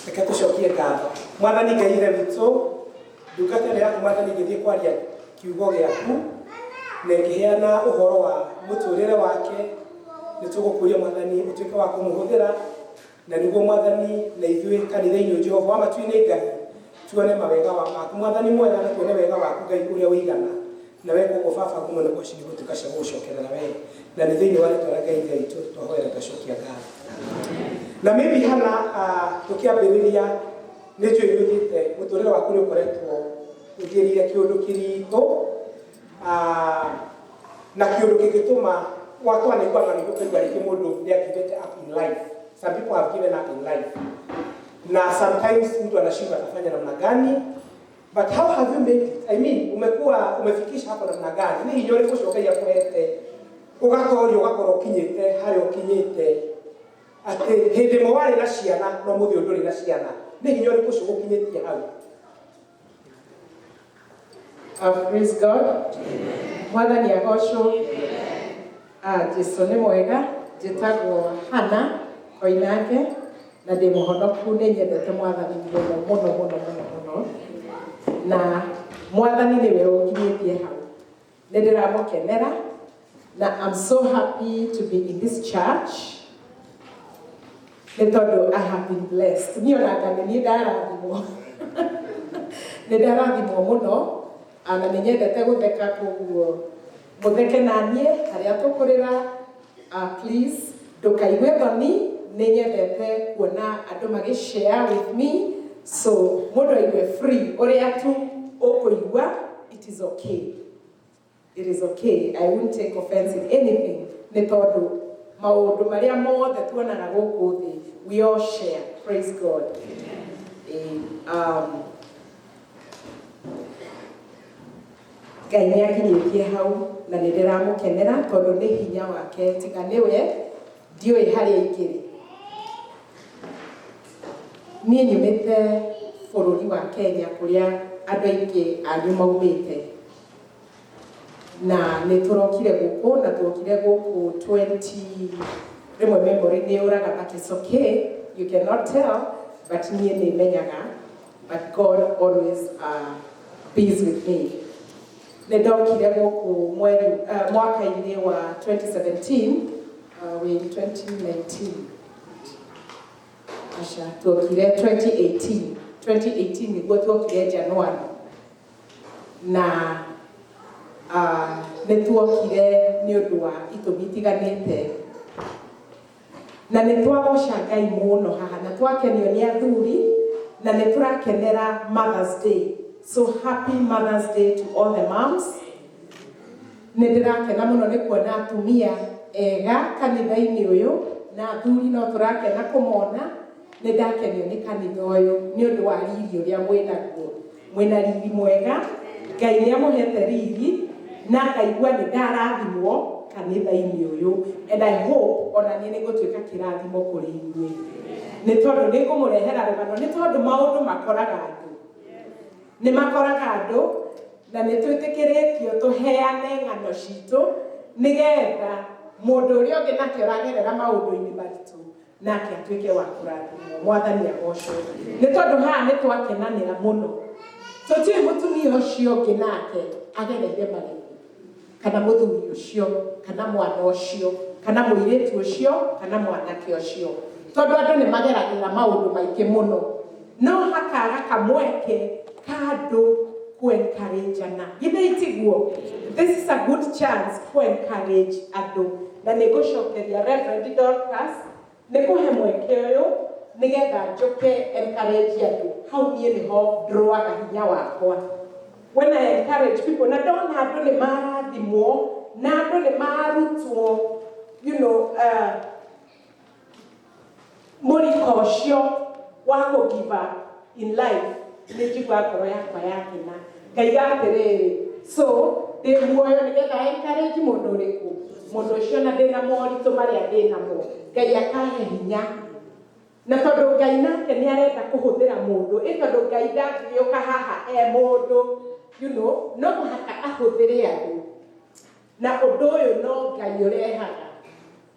reke tucokie ngatho. Mwathani Ngai ithe witũ, ndungata ĩno yaku Mwathani ĩgĩthiĩ kwaria kiugo gĩaku na ĩkĩheana ũhoro wa mũtũrĩre wake, nĩtũgũkũria Mwathani ũtuĩke wa kũmũhũthĩra, na nĩguo Mwathani na ithuĩ kanitha-inĩ Jehova wa matu-inĩ Ngai tuone mawega waku Mwathani mwega, na tuone wega waku Ngai ũrĩa wĩigana, na we kũguo Baba ngumo nĩguo cigũtuĩka cia gũgũcokerera we, na nĩ thĩinĩ wa rĩtwa rĩa Ngai ithe witũ twahoera tũgacokia ngatho. Na maybe hana tũkĩambĩrĩria nĩ njũĩ nĩũthiĩte mũtũrĩre waku nĩ ũkoretwo ũthiĩrĩire kĩũndũ kĩritũ, na kĩũndũ kĩngĩtũma watwanaigua nĩ gũkaigua rĩngĩ mũndũ nĩ agivĩte up in life. Some people have given up in life. Na sometimes mtu anashindwa atafanya namna gani, but how have you made it? I mean, umefikisha hapo namna gani? Ni hiyo ile kushokeria kuhete ugatorio ugakorwo kinyite hayo kinyite ati hindi mo wari na ciana no muthi nduri na ciana. Ni hiyo ile kushoka kinyitie hau. Praise God. Mwathani agocwo. Jesu nĩ mwega. Njĩtagwo Hana Koinange na ndĩ mũhonoku, nĩ nyendete Mwathani mũno, na Mwathani nĩwe ũnginyĩtie hau. Nĩ ndĩramũkenera na I'm so happy to be in this church. Nĩ tondũ I have been blessed. Niĩ ona ngane nĩ ndarathimwo. Nĩ ndarathimwo mũno, na nĩ nyendete gũtheka, koguo mũtheke na niĩ harĩa tũkũrĩra. Please ndũkaigue thoni, nĩ nyendete kuona andũ magĩ-share with me, so mũndũ aigue free ũrĩa tu ũkũigua. It is okay. It is okay. I won't take offense in anything. Nĩ tondũ maũndũ marĩa mothe tuonaga gũkũ thĩ, we all share. Praise God. Ngai nĩ akinyĩtie hau na nĩ ndĩramũkenera tondũ nĩ hinya wake, tiga nĩwe ndiũĩ harĩa ingĩrĩ. Niĩ nyumĩte bũrũri wa Kenya kũrĩa andũ aingĩ anyu maumĩte, na nĩ tũrokire gũkũ na tuokire gũkũ 20 rĩmwe memory nĩ ũraga, but it's okay, you cannot tell, but niĩ nĩ menyaga, but God always is with me. Nĩ ndokire gũkũ mwaka-inĩ wa 2017, we 2019. Asha tuokire 2018 nĩguo tuokire January, na nĩ tuokire nĩ ũndũ wa itũmi itiganĩte, na nĩ twagoca Ngai mũno haha, na twakenio nĩ athuri, na nĩ tũrakenera Mother's Day. So happy Mother's Day to all the moms. Nĩ ndĩrakena mũno nĩ kuona atumia ega kanitha-inĩ ũyũ, na athuri no tũrakena kũmona. Nĩ ndakenio nĩ kanitha ũyũ nĩ ũndũ wa riri ũrĩa mwĩnaguo. Mwĩna riri mwega, Ngai nĩ amũhete riri, na ngaigua nĩ ndarathimwo kanitha-inĩ ũyũ, and I hope ona niĩ nĩ ngũtuĩka kĩrathimo kũrĩ inyuĩ. Nĩ tondũ nĩ ngũmũrehera rũgano, nĩ tondũ maũndũ makoraga andũ. Nĩ makoraga andũ, na nĩ twĩtĩkĩrĩtio tũheane ng'ano citũ nĩgetha mũndũ ũrĩa ũngĩ nake ũragerera maũndũ-inĩ maritũ nake atuĩke wa kũrathimwo. Mwathani agocwo. Nĩ tondũ haha nĩ twakenanĩra mũno. Tũtiũĩ mũtumia ũcio ũngĩ nake agereire marĩkũ, kana mũthuri ũcio, kana mwana ũcio, kana mũirĩtu ũcio, kana mwanake ũcio. Tondũ andũ nĩ mageragĩra maũndũ maingĩ mũno, no hakaga kamweke kando ku-encourageana. Githĩ itiguo? This is a good chance to encourage andũ. Na nĩ ngũcokeria Reverend Dorcas nĩ kũhe mweke ũyũ nĩgetha njũke encourage andũ. Hau niĩ nĩho ndũaga hinya wakwa. When I encourage people, na ndona andũ nĩ marathimwo, na andũ nĩ marutwo, you know, mũriko ũcio wa kũ-give up in life, nĩ njigua ngoro yakwa yakena. Ngaiga atĩrĩrĩ, so ndĩ muoyo nĩgetha encourage mũndũ ũrĩkũ, mũndũ ũcio na ndĩna moritũ marĩa ndĩnamo, Ngai akahe hinya. Na tondũ Ngai nake nĩ arenda kũhũthĩra mũndũ, tondũ Ngai ndangĩgĩũka haha mũndũ, you know, no mũhaka ahũthĩre andũ. Na ũndũ ũyũ no Ngai ũrehaga.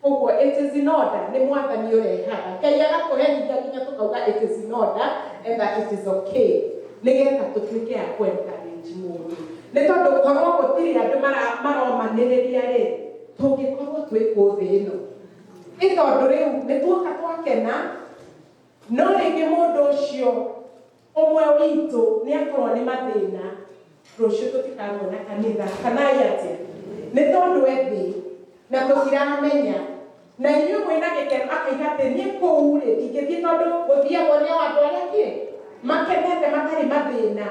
koguo it is in order nĩ mwathani ũrehaga Ngai agakũhe hinya nginya tũkauga it is in order and that it is okay nĩgetha tũtuĩke a kwencourage mũndũ nĩ tondũ korwo gũtirĩ andũ maromanĩrĩria rĩ tũngĩkorwo twĩ thĩ ĩno nĩ tondũ rĩu nĩ tuoka twakena no rĩngĩ mũndũ ũcio ũmwe witũ nĩ akorwo nĩ mathĩna rũciũ tũtikamuona kanitha kana atĩa nĩ tondũ ethĩ na tũtiramenya na inyuĩ mwĩna gĩkeno akaiga atĩ niĩ kũu rĩ ingĩthiĩ tondũ gũthiagwo nĩ andũ arĩa kĩ makenete matarĩ mathĩna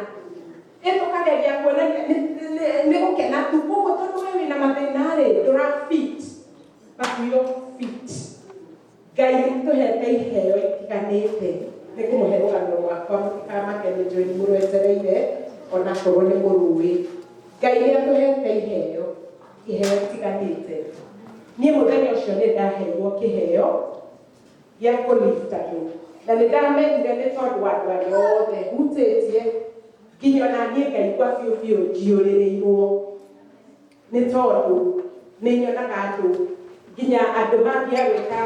ĩtũkageria kuonania nĩ gũkena tu koguo tondũ we wĩna mathĩna rĩ ndũrafit bakuyo fit Ngai nĩtũhete iheo itiganĩte nĩ kũmũhe rũgano rwakwa mũtikamakene Joel mũrwetereire ona korwo nĩ mũrũĩ Ngai nĩatũhete iheo itiganĩte niĩ mũthenya ũcio nĩ ndaheirwo kĩheo gĩa kũlifta andũ na nĩ ndamenyire nĩ tondũ andũ arĩa othe hutĩtie nginya ona niĩ ngaigua biũ biũ njiyũrĩrĩirwo nĩ tondũ nĩ nyonaga andũ nginya andũ mambia gwĩka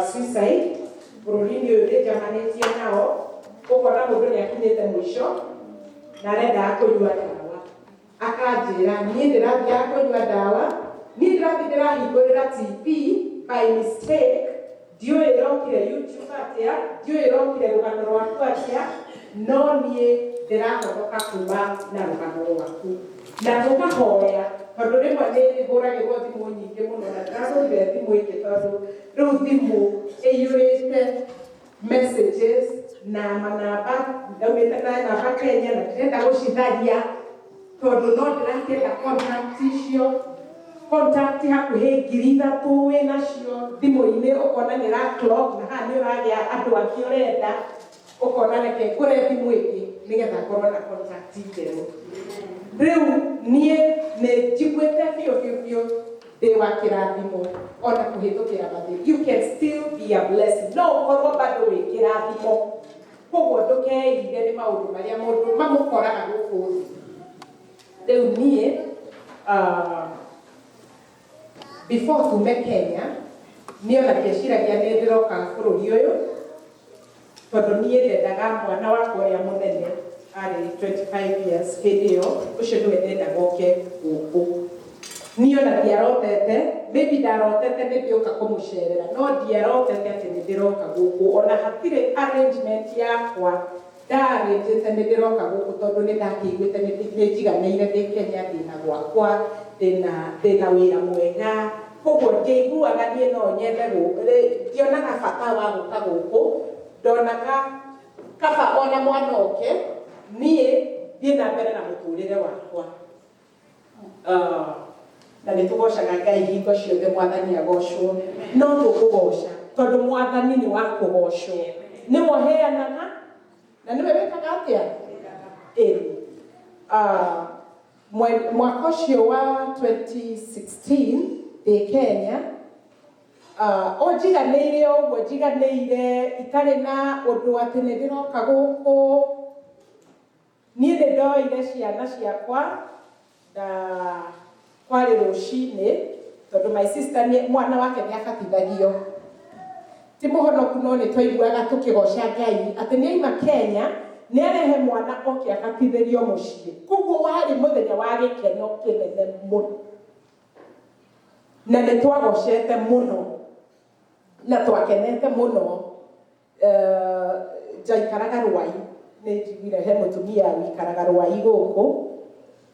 suicide bũrũri-inĩ ũyũ ndĩnjamanĩtie nao ũkona mũndũ nĩ akinyĩte mũico na arendaga kũnyua ndawa akanjĩra niĩ ndĩrathiaga kũnyua ndawa niĩ ndĩrathiĩ ndĩrahingũrĩra TV by mistake ndiũĩ ĩrokire YouTube atĩa ndiũĩ ĩrokire rũgano rwaku atĩa no niĩ ndĩrahonoka kuma na rũgano rwaku na tũkahoya tondũ rĩmwe nĩ hũragĩrwo thimũ nyingĩ mũno na ndĩrahũrire thimũ ingĩ tondũ rĩu thimũ ĩiyũrĩte messages na manamba ndaumĩte na namba Kenya na ndĩrenda gũcitharia tondũ no ndĩrakĩenda contact icio contact hakuhĩ 3,000 wĩnacio thimũ-inĩ ũkona nĩ clock na haha nĩ ũragĩa andũ angĩ ũrenda ũkona reke ngũre thimũ ĩngĩ nĩgetha ngorwo na contact njerũ rĩu niĩ nĩ njiguĩte biũ ndĩ wa kĩrathimo ona kũhĩtũkĩra mathĩna you can still be a blessing no ũkorwo bado wĩ kĩrathimo koguo ndũkeire nĩ maũndũ marĩa mũndũ mamũkoraga gũkũ thĩ rĩu niĩ before tume Kenya niĩ ona ndĩeciragia nĩ ndĩroka bũrũri ũyũ tondũ niĩ ndendaga mwana wakwa ũrĩa mũnene arĩ 25 years hĩndĩ ĩyo ũcio nĩwe ndendaga oke gũkũ niĩ ona ndiarotete maybe ndarotete nĩ ndĩũka kũmũcerera no ndiarotete atĩ nĩ ndĩroka gũkũ ona hatirĩ arrangement yakwa ndarĩnjĩte nĩ ndĩroka gũkũ tondũ nĩ ndakĩiguĩte nĩ njiganĩire ndĩ Kenya ndĩna gwakwa ndĩna wĩra mwega koguo ngĩiguaga niĩ no nyende ndionaga bata wa gũka gũkũ ndonaga kaba ona mwana oke niĩ thiĩ na mbere na mũtũrĩre wakwa na nĩ tũgocaga Ngai hingo ciothe mwathani agocwo no tũkũgoca tondũ mwathani nĩ wa kũgocwo nĩ mũheanaga na nĩwe wĩkaga atĩa mwaka ũcio wa 2016 ndĩ Kenya njiganĩire ũguo njiganĩire itarĩ na ũndũ atĩ nĩ ndĩroka gũkũ niĩ nĩ ndoire ciana ciakwa kwarĩ rũcinĩ tondũ my sister mwana wake nĩ abatithagio ti mũhonoku no nĩ twaiguaga tũkĩgoca Ngai atĩ nĩ aima Kenya nĩ arehe mwana oke abatithĩrio mũciĩ koguo warĩ mũthenya wa gĩkeno kĩnene mũno na nĩ twagocete mũno na twakenete mũno njaikaraga Rwai nĩ njiguire he mũtumia wĩikaraga Rwai gũkũ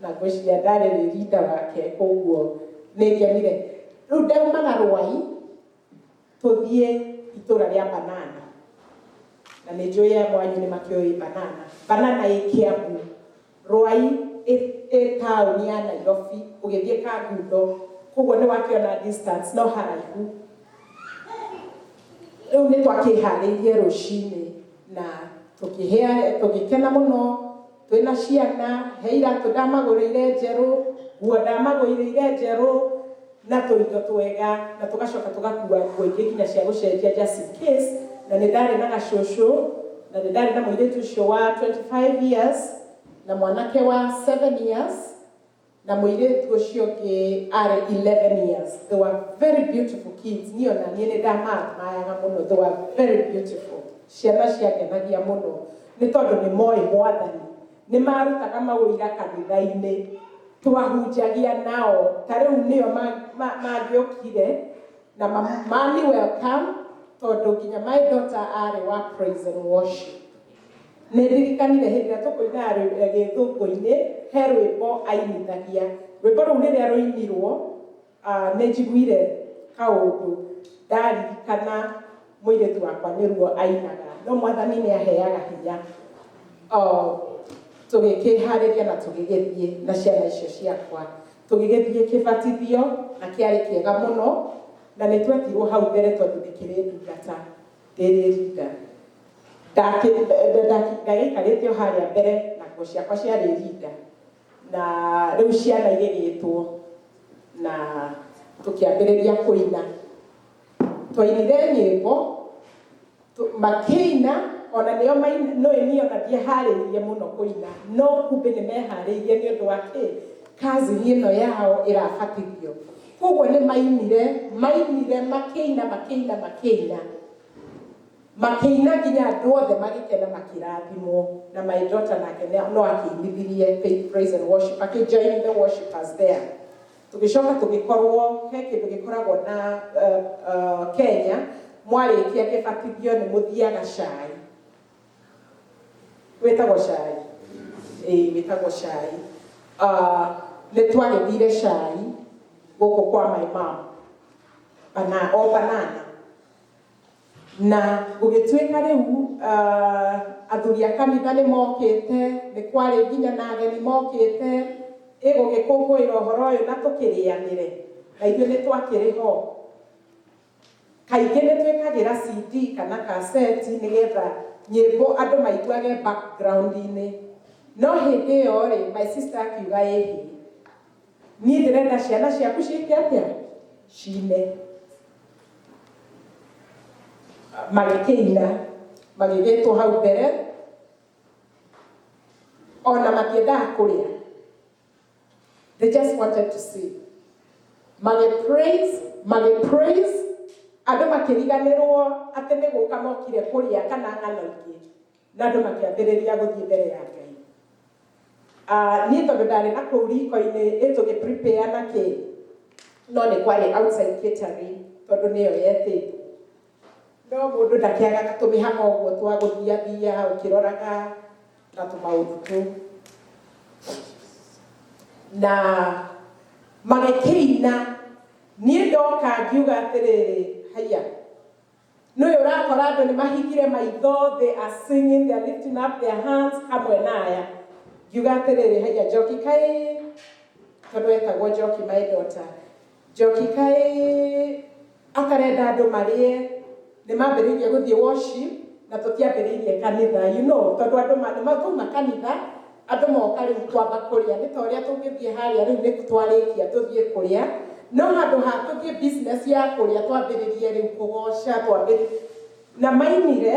na ngwĩciria ndarĩ rĩrinda wake koguo nĩ ngenire rĩu ndaumaga Rwai tũthiĩ itũra rĩa Banana na nĩ njũĩ mwanyu nĩ makĩũĩ Banana ĩ Kiambu Rwai ĩ taũni ya Nairobi ũgĩthiĩ Kangundo koguo nĩ wakĩona distance no haraihu rĩu nĩ twakĩharĩirie rũcinĩ na tũgĩkena mũno twĩna ciana he iratũ ndamagũrĩire njerũ nguo ndamagũrĩire njerũ na tũindo twega na tũgacoka tũgakua nguo ingĩ nginya cia gũcenjia just in case na nĩ ndarĩ na gacũcũ na nĩ ndarĩ na mũirĩtu ũcio wa 25 years na mwanake wa 7 years na mũirĩtu ũcio ũngĩ arĩ 11 years. They were very beautiful kids. Niĩ ona niĩ nĩ ndamaadmayaga mũno. They were very beautiful. Ciana ciangenagia mũno nĩ tondũ nĩ moĩ Mwathani. Nĩ marutaga maũira kanitha-inĩ. Twahunjagia nao. Ta rĩu nĩo mangĩũkire na mami welcome tondũ nginya my daughter arĩ wa praise and worship. Nĩ ndirikanire hĩndĩ ĩrĩa tũkũinaga gĩthũngũ-inĩ he rwĩmbo ainithagia. Rwĩmbo rũu rĩrĩa rũinirwo nĩ njiguire kaũndũ ndaririkana mũirĩtu wakwa nĩruo ainaga. No Mwathani nĩ aheaga hinya. Tũgĩkĩharĩria na tũgĩgĩthiĩ na ciana icio ciakwa. Tũgĩgĩthiĩ kĩbatithio na kĩarĩ kĩega mũno na nĩ twetirwo hau mbere tondũ ndĩkĩrĩ ndungata ndĩrĩringa. Ndagĩikarĩte o harĩa mbere na nguo ciakwa ciarĩ ringa na rĩu ciana igĩgĩtwo na tũkĩambĩrĩria kũina. Twainire nyĩmbo makĩina ona nĩo noĩ ona ndiĩharĩirie mũno kũina no kumbe nĩ meharĩirie nĩ ũndũ wa cousin ĩno yao ĩrabatithio. Koguo nĩ mainire makĩina nginya andũ othe magĩkena makĩrathimwo na my daughter nake no akĩinithirie praise and worship akĩjoin the worshipers there. Tũgĩcoka tũgĩkorwo he kĩndũ gĩkoragwo na Kenya mwarĩkia kĩbatithio nĩ mũthiaga cai. Wĩtagwo cai. Wĩtagwo cai. Nĩ twagĩthire cai gũkũ kwa my mom. Banana. Na gũgĩtuĩka rĩu athuri a kanitha nĩ mokĩte, nĩ kwarĩ nginya na ageni mokĩte gũgĩkũngũĩra ũhoro ũyũ na tũkĩrĩanĩre na ithuĩ nĩ twakĩrĩ ho. Kaingĩ nĩ twĩkagĩra CD kana cassette nĩgetha nyĩmbo andũ maiguage background-inĩ. No hĩndĩ ĩyo rĩ my sister akiuga niĩ ndĩrenda ciana ciaku ciĩke atĩa? Cine. Magĩkĩina magĩgĩtwo hau mbere ona makĩendaga kũrĩa. They just wanted to see. Praise andũ makĩriganĩrwo atĩ nĩ gũka mokire kũrĩa kana ng'ano ingĩ na andũ makĩambĩrĩria gũthiĩ mbere ya Ngai. Niĩ tondũ ndarĩ na kũu riko-inĩ tũgĩ-prepare na kĩ no nĩ kwarĩ outside catering tondũ nĩyo yetĩtwo. No mũndũ ndakĩagaga tũmĩhaka ũguo twa gũthiathia ũkĩroraga na tũmaũndũ tũu. Na magĩkĩina niĩ ndoka ngiuga atĩrĩrĩ haya nĩũyũ ũrakora andũ nĩ mahingire maitho, they are singing, they are lifting up their hands hamwe na aya. Ngiuga atĩrĩrĩ haya Njoki kaĩ tondũ etagwo Njoki my daughter. Njoki kaĩ akarenda andũ marĩe nĩ mambĩrĩirie gũthiĩ worship na tũtiambĩrĩirie kanitha tondũ andũ mauma kanitha andũ moka rĩu kwamba kũrĩa nĩ ta ũrĩa tũngĩthiĩ harĩa rĩu nĩ twarĩkia tũthiĩ kũrĩa no handũ ha tũthiĩ business ya kũrĩa twambĩrĩrie rĩu kũgoca na mainire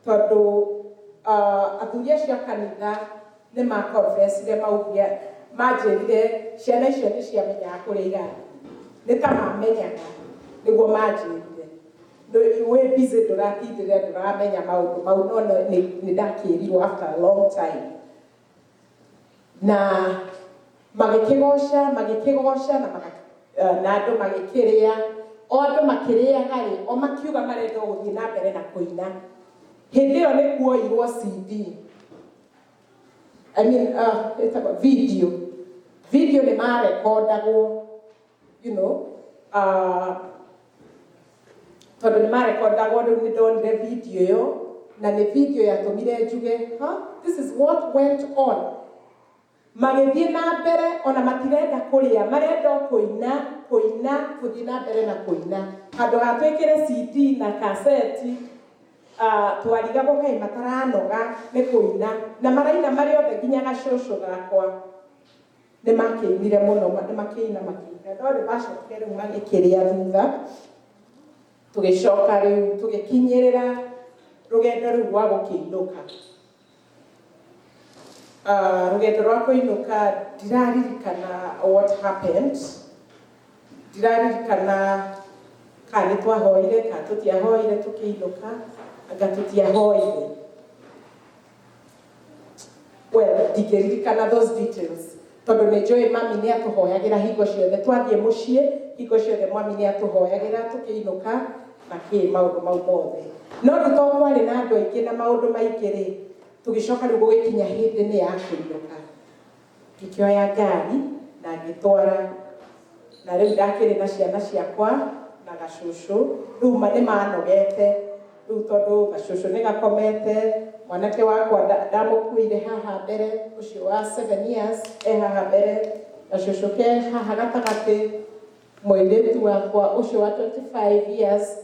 tondũ athuri acio a kanitha nĩ makonfessire maugire manjĩrire ciana icio nĩ ciamenyaga kũrĩa irathiĩ nĩ ta mamenyaga nĩguo manjĩrire. Wĩ busy ndũratindĩre ndũramenya maũndũ mau no nĩ ndakĩrirwo after a long time. Na magĩkĩgoca na andũ magĩkĩrĩa o andũ makĩrĩaga rĩ o makiuga marenda gũthiĩ na mbere na kũina. Hĩndĩ ĩyo nĩ kuoirwo CD video nĩ marekondagwo tondũ nĩ marekondagwo rĩu nĩ ndonire video ĩyo na nĩ video yatũmire njuge this is what went on. Magĩthiĩ na mbere ona matirenda kũrĩa marenda kũina gũthiĩ na mbere na kũina handũ ha twĩkĩre CD na cassette twarigagwo kaĩ mataranoga nĩ kũina na maraina marĩ othe nginya gacũcũ gakwa nĩ makĩinire mũno nĩ makĩina no nĩ macokire rĩu magĩkĩrĩa thutha. Tũgĩcoka rĩu tũgĩkinyĩrĩra rũgendo rũu rwa gũkĩinũka. rugendo rwa kũinũka ndiraririkana what happened, ndiraririkana kana nĩ twahoire kana tũtiahoire tũkĩinũka anga tũtiahoire. Well, ndingĩririkana those details tondũ nĩ njũĩ mami nĩ atũhoyagĩra hingo ciothe twathiĩ mũciĩ, hingo ciothe mami nĩ atũhoyagĩra tũkĩinũka na maũndũ mau mothe. No rĩu tondũ kwarĩ na andũ aingĩ na maũndũ maingĩ-rĩ, tũgĩcoka rĩu gũgĩkinya hĩndĩ nĩ ya kũinũka, ngĩkĩoya ngari na ngĩtwara, na rĩu ndakĩrĩ na ciana ciakwa na gacũcũ, rĩu nĩ manogete rĩu tondũ gacũcũ nĩ gakomete, mwanake wakwa ndamũkuire haha mbere, ũcio wa 7 years haha mbere, gacũcũ ke haha gatagatĩ, mũirĩtu wakwa ũcio wa 25 years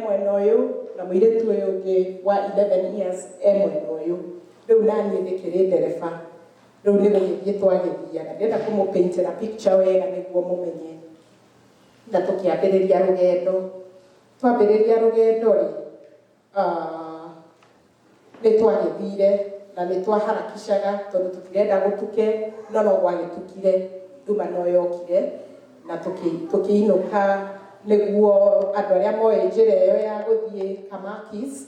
mwena ũyũ, na mũirĩtu ũyũ ũngĩ wa 11 years mwena ũyũ. Rĩu naniĩ ndĩkĩrĩ ndereba, rĩu nĩ gũgĩthiĩ twagĩthiaga, ndĩrenda kũmũpaintĩra picture wega nĩguo mũmenye. Na tũkĩambĩrĩria rũgendo, twambĩrĩria rũgendo-rĩ, nĩ twagĩthire na nĩ twaharakishaga tondũ tũtirenda gũtuke, no gwagĩtukire, nduma no yokire na tũkĩinũka nĩguo andũ arĩa moĩ njĩra ĩyo ya gũthiĩ Kamakis,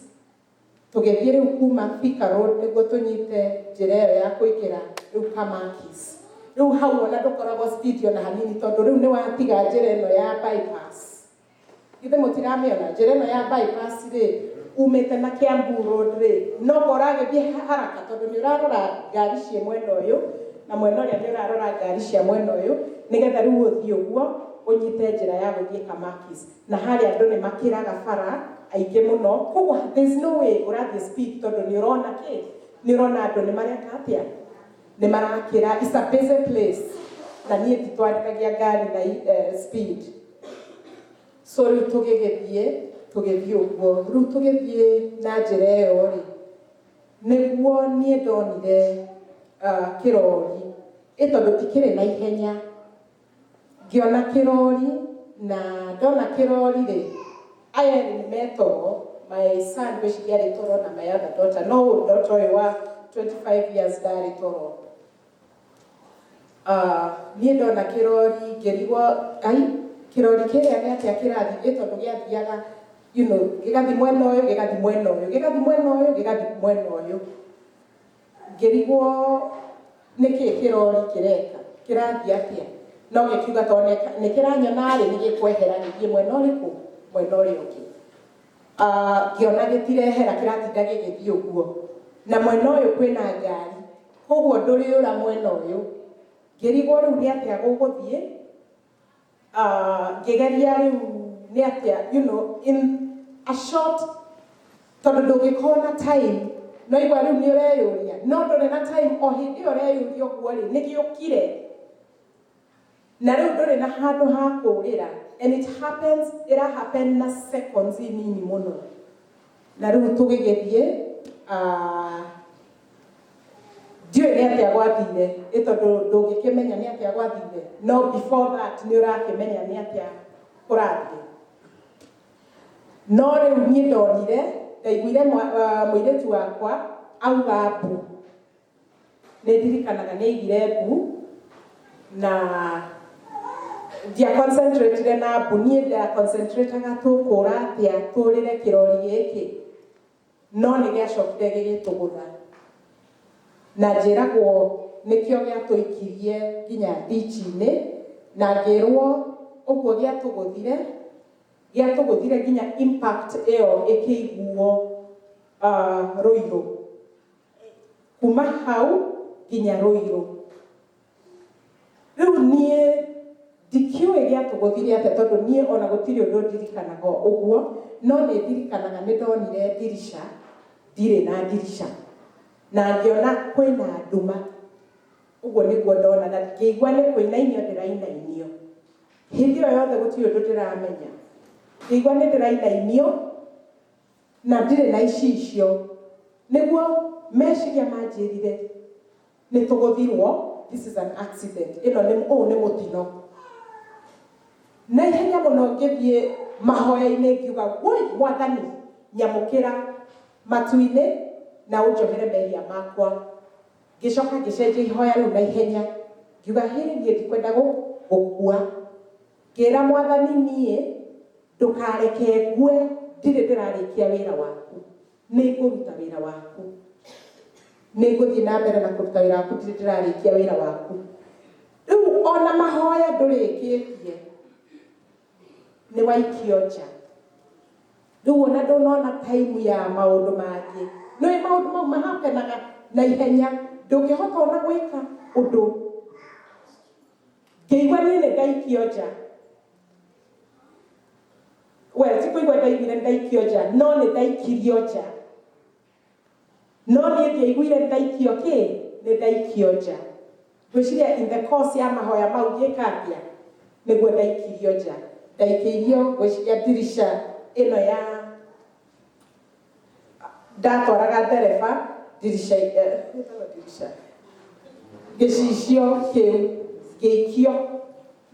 tũgĩthiĩ rĩu kuma Thika Road nĩguo tũnyite njĩra ĩyo ya kũingĩra rĩu Kamakis. Rĩu hau ona ndũkoragwo speed ona hanini tondũ rĩu nĩ watiga njĩra ĩno ya bypass. Githĩ mũtiramĩona njĩra ĩno ya bypass-rĩ, umĩte na Kiambu Road-rĩ, no ũragĩthiĩ haraka tondũ nĩ ũrarora ngari cia mwena ũyũ na mwena ũrĩa nĩ ũrarora ngari cia mwena ũyũ, nĩgetha rĩu ũthiĩ ũguo ũnyite njĩra ya gũthiĩ Kamakis. Na harĩa andũ nĩ makĩraga bara aingĩ mũno, koguo there's no way ũrathiĩ speed tondũ nĩ ũrona kĩ? Nĩ ũrona andũ nĩ mareka atĩa? Nĩ marakĩra, it's a busy place na niĩ nditwarithagia ngari na speed. So rĩu tũgĩthiĩ ũguo, rĩu tũgĩthiĩ na njĩra ĩyo-rĩ, nĩguo niĩ ndonire kĩrori, tondũ tikĩrĩ na ihenya, ngĩona kĩrori na ndona kĩrori-rĩ, aya nĩ metoro, my son gwĩciria arĩ toro na my other daughter, no daughter ũyũ wa 25 years ndarĩ toro. Niĩ ndona kĩrori ngĩrigwo, kĩrori kĩrĩa nĩ atĩa kĩrathiĩ tondũ gĩathiaga, gĩgathiĩ mwena ũyũ, gĩgathiĩ mwena ũyũ, gĩgathiĩ mwena ũyũ, gĩgathiĩ mwena ũyũ. Ngĩrigwo nĩkĩ kĩrori kĩreka, kĩrathiĩ atĩa? No gĩkiuga tondũ nĩ kĩranyona-rĩ nĩ gĩkwehera gĩthiĩ mwena ũrĩkũ? Mwena ũrĩa ũngĩ. Ngĩona gĩtirehera, kĩratinda gĩgĩthiĩ ũguo. Na mwena ũyũ kwĩna ngari, koguo ndũrĩũra mwena ũyũ. Ngĩrigwo rĩu nĩ atĩa gũgũthiĩ, ngĩgeria rĩu nĩ atĩa, in a short, tondũ ndũngĩkorwo na time, no igua rĩu nĩ ũreyũria, no ndũrĩ na time, o hĩndĩ ĩyo ũreyũria ũguo-rĩ, nĩ gĩũkire. Na rĩu ndũrĩ na handũ ha kũũrĩra, and it happens, ĩrahappen na seconds nini mũno. Na rĩu tũgĩgĩthiĩ, ndiũĩ nĩ atĩa gwathire, tondũ ndũngĩkĩmenya nĩ atĩa gwathire, no before that nĩ ũrakĩmenya nĩ atĩa kũrathiĩ. No rĩu niĩ ndonire, ndaiguire mũirĩtu wakwa auga mbu. Nĩ ndirikanaga nĩ aigire mbu na ndiaconcentrated na mbu, niĩ ndaconcentrataga tũkũra atĩa tũrĩre kĩrori gĩkĩ, no nĩ gĩacokire gĩgĩtũgũtha. Na njĩragwo nĩkĩo gĩatũikirie nginya ditch-inĩ, na ngĩrwo ũguo gĩatũgũthire nginya impact ĩyo ĩkĩiguo Ruiru. Kuma hau nginya Ruiru. Rĩu niĩ ndikiũĩ gĩatũgũthire atĩa tondũ niĩ ona gũtirĩ ũndũ ndirikanaga ũguo, no nĩ ndirikanaga nĩ ndonire ndirisha, ndirĩ na ndirisha. Na ngĩona kwĩna nduma, ũguo nĩguo ndona, na ngĩigua nĩ kũinainio ndĩrainainio. Hĩndĩ ĩyo yothe gũtirĩ ũndũ ndĩramenya. Ngĩigua nĩ ndĩrainainio na ndirĩ na icicio. Nĩguo meciria manjĩrire nĩ tũgũthirwo, this is an accident, ũũ nĩ mũtino. Na ihenya mũno ngĩthiĩ mahoya-inĩ ngiuga, woi Mwathani, nyamũkĩra matu-inĩ na ũnjohere mehia makwa. Ngicoka ngicenjia ihoya riu na ihenya ngiuga hiri nie ndikwenda gukua ngira mwathani nie ndukareke ngue ndire ndirarikia wira waku nikuruta wira waku niguthii na mbere na kuruta wira waku ndire ndirarikia wira waku riu ona mahoya ndurikitie ni waikio nja riu ona ndunona time ya maundu mangi no maundu mau mahapenaga na ihenya ndungihota ona gwika undu ngiigua nie ndaikio nja ti kuigua ndaiguire ndaikio nja no ni ndaikirio nja no nie ndiaiguire ndaikio ki ni ndaikio nja gwiciria in the course ya mahoya mau ngika atia niguo ndaikirio nja ndaikirio gwiciria dirisha ino ya ndatwaraga ndereba dirisha gicicio kiu giikio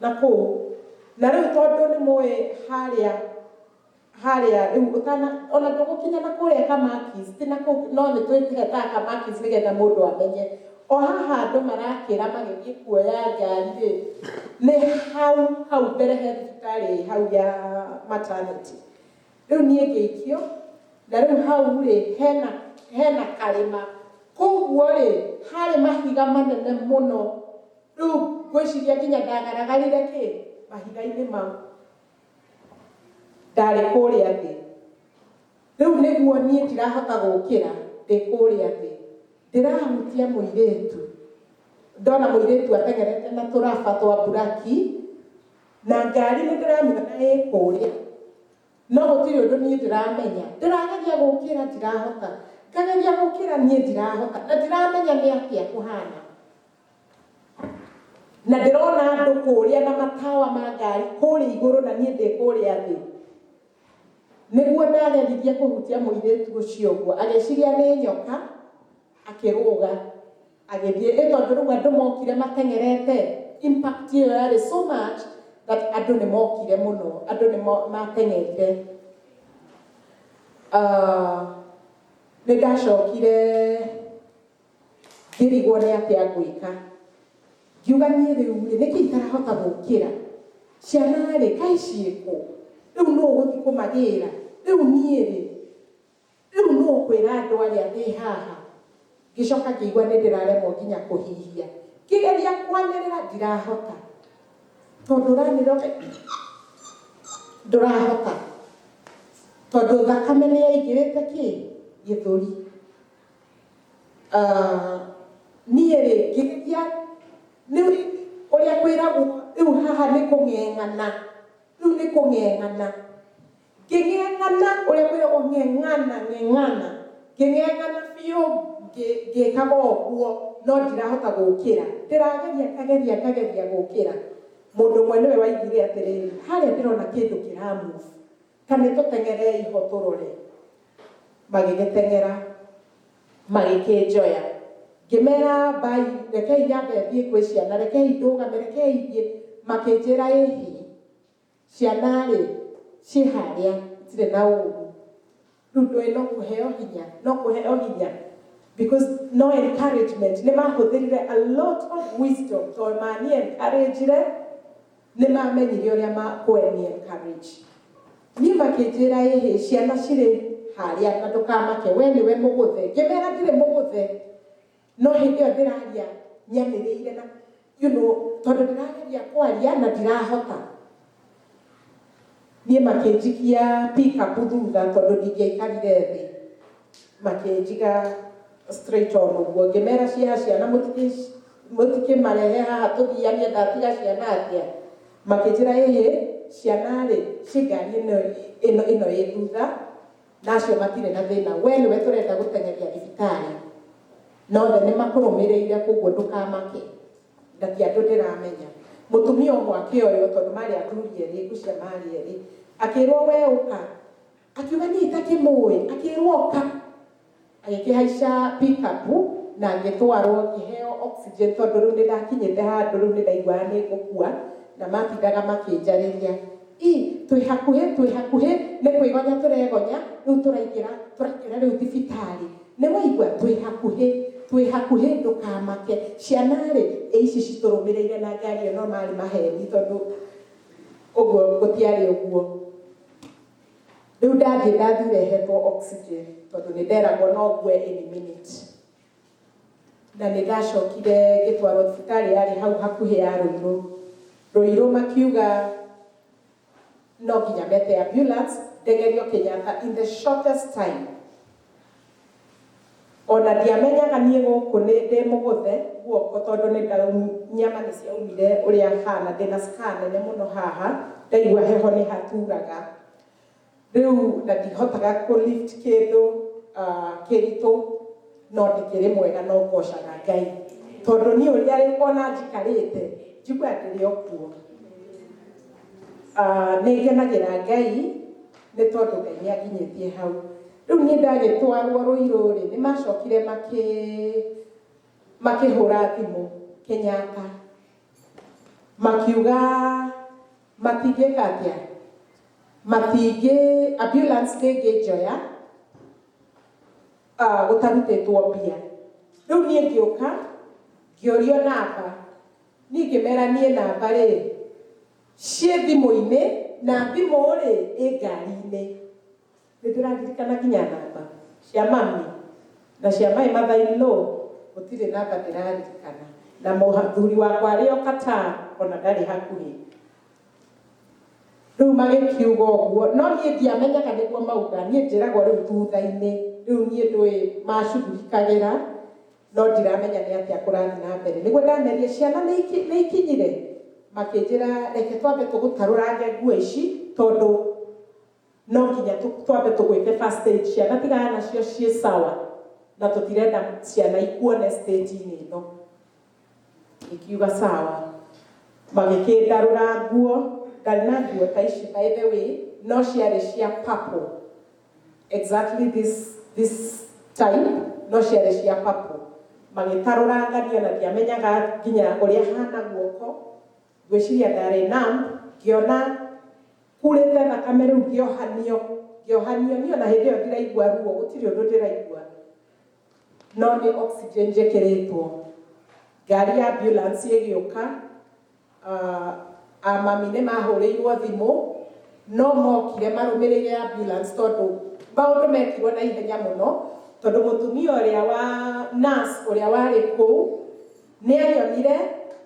na kuu na riu tondu ni mwe haria riu utana ona ndugukinya na kuria Kamakis tina ku no ni twitiheta Kamakis nigetha mundu amenye o haha andu marakira magithie kuoya ngari ri ni hau mbere he thibitari hau ya maternity riu nie ngiikio na riu hau ri hena karima koguo ri hari mahiga manene muno riu gwiciria nginya ndagaragarire ki mahiga-ini mau ndari kuria thi riu niguo nie ndirahota gukira ndi kuria thi ndirahutia muiritu ndona muiritu atengerete na turaba twa buraki na ngari ni ndiramenya na kuria no gutiri undu nie ndiramenya ndirageria gukira ndirahota ngageria gukira nie ndirahota na ndiramenya ni atia kuhana na ndirona andu kuria na matawa ma ngari kuria iguru na nie ndi kuria thi niguo ndageririe kuhutia muiritu ucio guo ageciria ni nyoka akiruga agithie tondu riu andu mokire matengerete impact iyo yari so much that andu ni mokire muno andu ni matengerire ni ndacokire ngirigwo ni atia gwika ngiuga nie riu niki itarahota gukira ciana ri kai ciiku riu no guthi kumagira riu nie riu no kwira andu aria ndi haha gicoka ngigua ni ndiraremwo nginya kuhihia kigeria kwanirira ndirahota tondu raniroge ndurahota tondu thakame ni yaingirite ki githuri nie ri ngigeria ni uria kwiragwo riu haha ni kung'eng'ana riu ni kung'eng'ana nging'eng'ana uria kwiragwo ng'eng'ana nging'eng'ana biu ngikaga uguo no ndirahota gukira ndirageria gukira mundu mwe niwe waigire atiriri haria ndirona kindu kiramuvu kana tutengere iho turore magigitengera magikinjoya ngimera bai rekei nyambe thie kwi ciana rekei ndugame rekei thie makinjira ihi ciana ri ci haria tire na uru riu no kuheo hinya because no encouragement ni mahuthirire a lot of wisdom to mani encourage ni mamenyire uria makwani encourage ni makinjira ihi ciana ciri haria na ndukamake we niwe muguthe ngimera ndire muguthe no hindi iyo ndiraria nyamirire na tondu ndirageria kwaria na ndirahota nie makinjikia pick up thutha tondu ndingĩaikarire thĩ makinjiga straight on uguo ngimera ciana mutikimarehe haha tuthianie ndatiga ciana atia makinjira ihi ciana ri cingari ino ĩ thutha nacio matire na thĩna we niwe turenda gũtengeria thibitari nothe ni makurumirire koguo ndukamake ndati andu ndiramenya mutumia umwe akioyo tondu mari athuri eri gucia mari eri akirwo we uka akiuga ni itakimui akirwo uka agikihaica pick up na ngitwarwo ngiheo oxygen tondu riu nindakinyite handu riu nindaigua ni gukua na matindaga makinjariria twi hakuhi ni kwigonya turegonya riu turaingira riu thibitari ni waigua twi hakuhi twĩ hakuhĩ ndũkamake. Ciana rĩ, ici citũrũmĩrĩire na ngari no marĩ maheni tondũ ũguo gũtiarĩ ũguo. Rĩu ndathiĩ rehetwo oxygen tondũ nĩ nderagwo no ngue any minute. Na nĩ ndacokire ngĩtwarwo thibitarĩ yarĩ hau hakuhĩ ya Ruiru. Ruiru makiuga no nginya mete ambulance ndegerio Kenyatta in the shortest time. Ona ndiamenyaga niĩ gũkũ ndĩ mũgũthe guoko tondũ nyama nĩ ciaumire ũrĩa hana, ndĩna scar nene mũno haha, ndaigua heho nĩ haturaga. Rĩu na ndihotaga kũ-lift kĩndũ kĩritũ, no ndĩkĩrĩ mwega no ngocaga Ngai tondũ niĩ ũrĩa ona njikarĩte njigua ndĩrĩ o kuo. Nĩ ngenagĩra Ngai nĩ tondũ Ngai nĩ anginyĩtie hau. Rĩu niĩ ndagĩtwarwo Ruiru rĩ, nĩ macokire makĩhũra thimũ Kenyatta makiuga matingĩka atĩa, ambulance ndĩngĩnjoya gũtarutĩtwo mbia. Rĩu niĩ ngĩũka ngĩũrio namba, niĩ ngĩmera niĩ namba rĩ ciĩ thimũ-inĩ na thimũ rĩ ĩ ngari-inĩ. Nĩ ndĩraririkana nginya namba cia mami na cia my mother-in-law, gũtirĩ namba ndĩraririkana, na mũthuri wakwa arĩ o Qatar ona ndarĩ hakuhĩ. Rĩu magĩkiuga ũguo, no niĩ ndiamenyaga nĩguo mauga, niĩ njĩragwo rĩu thutha-inĩ, rĩu niĩ ndũĩ macugurikagĩra no ndiramenya nĩ atĩa kũrathiĩ na mbere. Nĩguo ndameria ciana nĩ ikinyire, makĩnjĩra reke twambe tũgũtarũrange nguo ici tondũ no nginya twambe tũgwĩke first aid, ciana tigana nacio ciĩ sawa na tũtirenda ciana ikuone stage-inĩ ĩno. Ikiuga sawa, magĩkĩndarũra nguo, ndarĩ na nguo ta ici by the way, no ciarĩ cia purple, exactly this time, no ciarĩ cia purple. Magĩtarũrangania na ndiamenyaga nginya ũrĩa hana guoko, ngwĩciria ndarĩ numb, ngĩona kurĩte thakame rĩu ngĩohanio niĩ ona hĩndĩ ĩyo ndiraigua ruo, gũtirĩ ũndũ ndĩraigua, no nĩ oxygen njĩkĩrĩtwo. Ngari ya ambulance ĩgĩũka, amami nĩ mahũrĩirwo thimũ no mokire marũmĩrĩire ambulance tondũ maũndũ mekirwo na ihenya mũno, tondũ mũtumia ũrĩa wa nurse ũrĩa warĩ kũu nĩ anyonire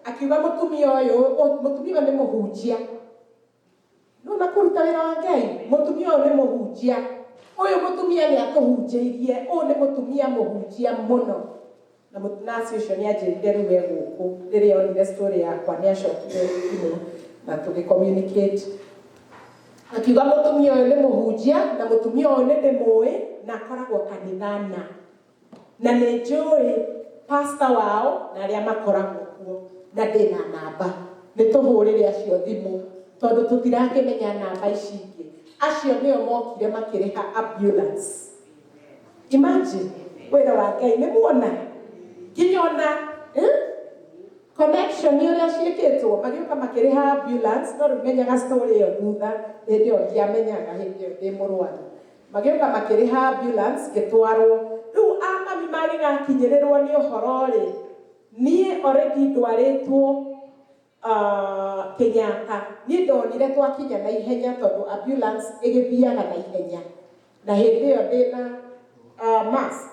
akiuga mũtumia ũyũ nĩ mũhunjia. No na kũruta wĩra wa Ngai, mũtumia ũyũ nĩ mũhunjia, ũyũ mũtumia nĩ atũhunjĩirie, ũyũ nĩ mũtumia mũhunjia mũno. Na nurse ũcio nĩ anjĩrire rĩu e gũkũ, rĩrĩa onire story yakwa nĩ acokire thimũ na tũgĩ-communicate. Akiuga mũtumia ũyũ nĩ mũhunjia na mũtumia ũyũ nĩ ndĩmũĩ na akoragwo kanitha na nĩ njũĩ pastor wao na arĩa makoragwo kuo na ndĩna namba, nĩ tũhũrĩre acio thimũ tondũ tũtirakĩmenya namba ici ingĩ. Acio nĩo mokire makĩrĩha ambulance. Imagine wĩra wa Ngai, nĩ muona nginya ona connection ũrĩa ciĩkĩtwo, magĩũka makĩrĩha ambulance. No rĩu menyaga story ĩyo thutha, hĩndĩ ĩyo ndiamenyaga, hĩndĩ ĩyo ndĩ mũrwaru. Magĩũka makĩrĩha ambulance ngĩtwarwo. Rĩu amami magĩgakinyĩrĩrwo nĩ ũhoro rĩ, niĩ already ndwarĩtwo Kenyatta. Niĩ ndonire twakinya na ihenya tondũ ambulance ĩgĩthiaga na ihenya, na hĩndĩ ĩyo ndĩna mask.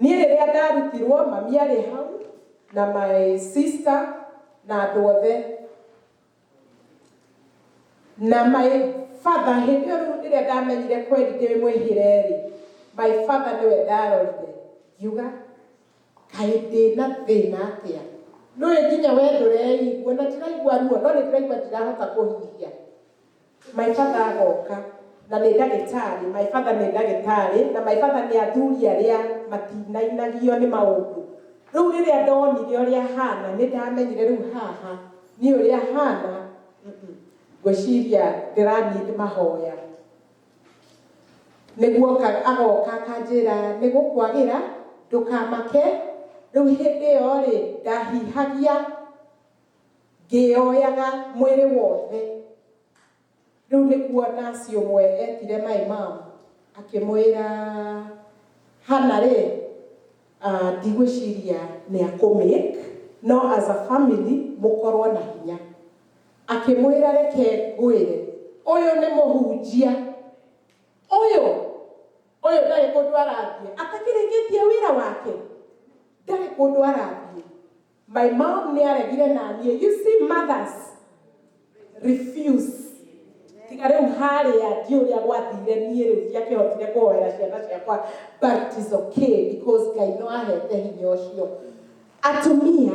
Niĩ rĩrĩa ndarutirwo, mami arĩ hau na my sister na andũ othe na my father. Hĩndĩ ĩyo rĩrĩa ndamenyire kweri ndĩ mwĩhĩre rĩ, my father nĩwe ndarorire ngiuga kaĩ ndĩna thĩna atĩa, nũĩ nginya we ndũreigua na ndiraigua ruo, no nĩ ndĩraigua ndirahota kũhihia. My father agoka na nĩ ndagĩtarĩ, my father nĩ ndagĩtarĩ na my father nĩ athuri arĩa matinainagio nĩ maũndũ. Rĩu rĩrĩa ndonire ũrĩa hana nĩ ndamenyire rĩu haha nĩ ũrĩa hana, ngwĩciria ndĩranindi mahoya. Nĩguo agoka akanjĩra nĩ gũkwagĩra ndũkamake. Rĩu hĩndĩ ĩyo rĩ ndahihagia ngĩoyaga mwĩrĩ wothe. Rĩu nĩguo nurse ũmwe etire my mom akĩmwĩra Hana rĩ, ndigwĩciria nĩ akũmake, no as a family mũkorwo na hinya. Akĩmwĩra reke ngwĩre, ũyũ nĩ mũhunjia, ũyũ ndarĩ kũndũ arathiĩ, atakĩrĩkĩtie wĩra wake, ndarĩ kũndũ arathiĩ. My mom nĩ aregire na niĩ. You see, mothers refuse. Tiga rĩu harĩa ndiũ ũrĩa gwathire niĩ rĩu ndiakĩhotire kũhoera ciana ciakwa, but it is okay because Ngai no ahete hinya ũcio. Atumia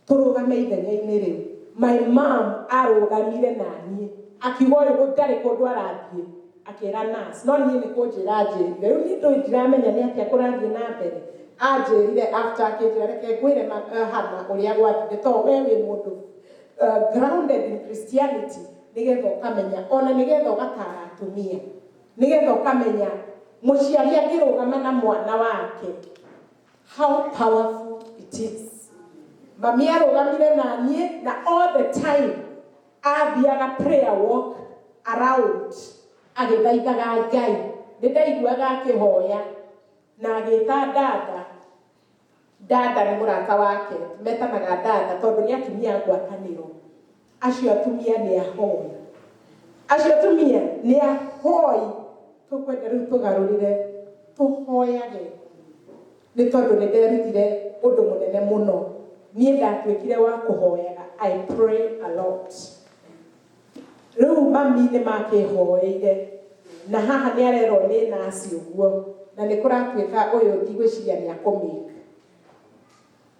tũrũgame ithenya-inĩ rĩu. My mom arũgamire na niĩ akiuga ũyũ ndarĩ kũndũ arathiĩ, akĩra nurse, no niĩ nĩ kũnjĩra njĩrire. Rĩu niĩ ndũĩ ndiramenya nĩ atĩa kũrathiĩ na mbere. Anjĩrire after akĩnjĩra reke ngwĩre Hannah ũrĩa gwathire, tondũ we wĩ mũndũ grounded in Christianity, nĩgetha ũkamenya, ona nĩgetha ũgatara atumia, nĩgetha ũkamenya mũciari angĩrũgama na mwana wake, how powerful it is. Mami arũgamire na niĩ, na all the time athiaga prayer walk around agĩthaithaga Ngai. Nĩ ndaiguaga akĩhoya na agĩta dada nĩ mũrata wake, metanaga dada tondũ nĩ atumia ngwatanĩro. Acio atumia nĩ ahoi, acio atumia nĩ ahoi. Tũkwenda rĩu tũgarũrĩre tũhoyage, nĩ tondũ nĩ nderutire ũndũ mũnene mũno. Niĩ ndatuĩkire wa kũhoyaga, I pray a lot. Rĩu mami nĩ makĩhoeire, na haha nĩ arerwo nĩ nasi ũguo, na nĩ kũratuĩka ũyũ ndigwĩciria nĩ akũmake.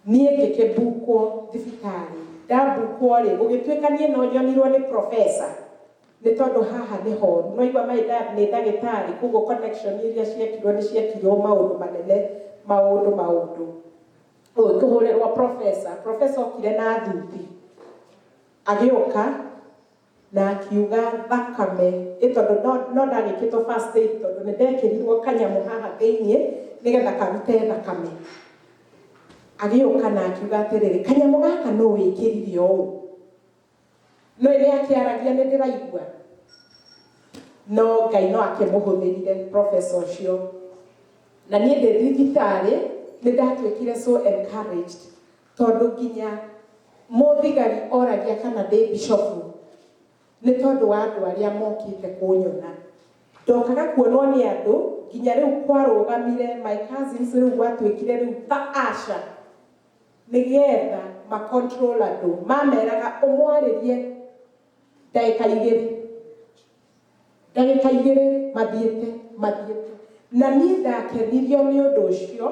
Niĩ ngĩkĩbukwo thibitarĩ, ndabukwo rĩ, gũgĩtuĩka niĩ no nyonirwo nĩ professor, nĩ tondũ haha nĩ horu. No igua my dad nĩ ndagĩtarĩ, koguo connection iria ciekirwo nĩ ciekirwo maũndũ manene, maũndũ. Tũhũrĩrwo professor okire na thuti, agĩũka na akiuga thakame, tondũ no ndagĩkĩtwo first aid, tondũ nĩ ndekĩrirwo kanyamũ haha thĩiniĩ nĩgetha karute thakame. Agĩũka na akiuga atĩrĩrĩ, kanyamũ gaka no wĩkĩrire ũũ. No nĩ akĩaragia nĩ ndĩraigua, no Ngai no akĩmũhũthĩrire professor ũcio. Na niĩ ndĩ thibitarĩ nĩ ndatuĩkire so encouraged, tondũ nginya mũthigari oragia kana ndĩ bishopu, nĩ tondũ wa andũ arĩa mokĩte kũnyona. Ndokaga kuonwo nĩ andũ, nginya rĩu kwarũgamire my cousins, rĩu gwatuĩkire rĩu ta asha, nĩgetha macontrol andũ. Mameraga ũmwarĩrie ndagĩka igĩrĩ mathiĩte. Na niĩ ndakenirio nĩ ũndũ ũcio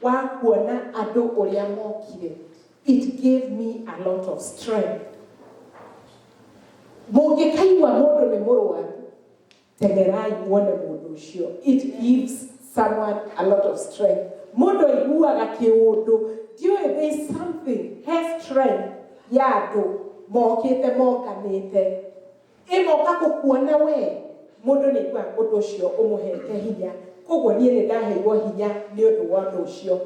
wa kuona andũ ũrĩa mokire. It gave me a lot of strength. Mũngĩkaigua mũndũ nĩ mũrwaru, tengerai muone mũndũ ũcio. It gives someone a lot of strength. Mũndũ aiguaga kĩũndũ, ndiũĩ there is something, has strength ya andũ mokĩte monganĩte. Ĩmoka gũkuona we, mũndũ nĩ aiguaga ũndũ ũcio ũmũhete hinya. Koguo niĩ nĩ ndaheirwo hinya nĩ ũndũ wa ũndũ ũcio.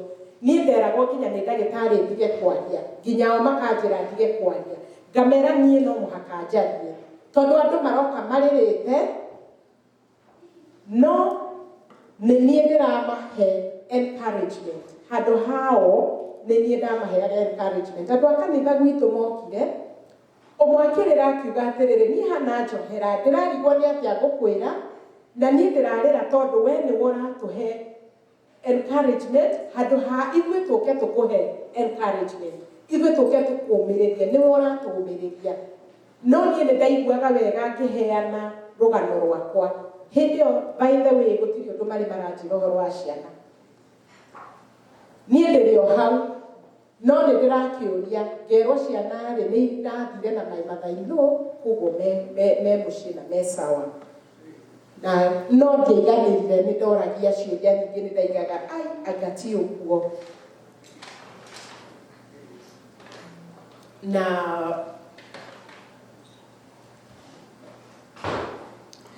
Niĩ nderagwo nginya nĩ ndagĩtarĩ ndige kwaria, nginya o makanjĩra ndige kwaria, ngamera niĩ no mũhaka njarie, tondũ andũ maroka marĩrĩte, no nĩ niĩ ndĩramahe encouragement. Handũ hao nĩ niĩ ndamaheaga encouragement. Andũ a kanitha gwitũ mokire, ũmwe akĩrĩra akiuga atĩrĩrĩ, niĩ hana njohera, ndĩrarigwo nĩ atĩa ngũkwĩra, na niĩ ndĩrarĩra tondũ we nĩ ũratũhe encouragement, handũ ha ithuĩ tũke tũkũhe encouragement, ithuĩ tũke tũkũmĩrĩria, nĩ ũratũmĩrĩria. No niĩ nĩ ndaiguaga wega ngĩheana rũgano rwakwa. Hĩndĩ ĩyo by the way gũtirĩ ũndũ marĩ maranjĩra ũhoro wa ciana. Niĩ ndĩrĩ o hau, no nĩ ndĩrakĩũria, ngerwo ciana rĩ nĩ irathire na mathaithũ, koguo me mũciĩ na me sawa. Na no ndiaiganĩrire, nĩ ndoragia ciũria nyingĩ, nĩ ndaigaga anga ti ũguo. Na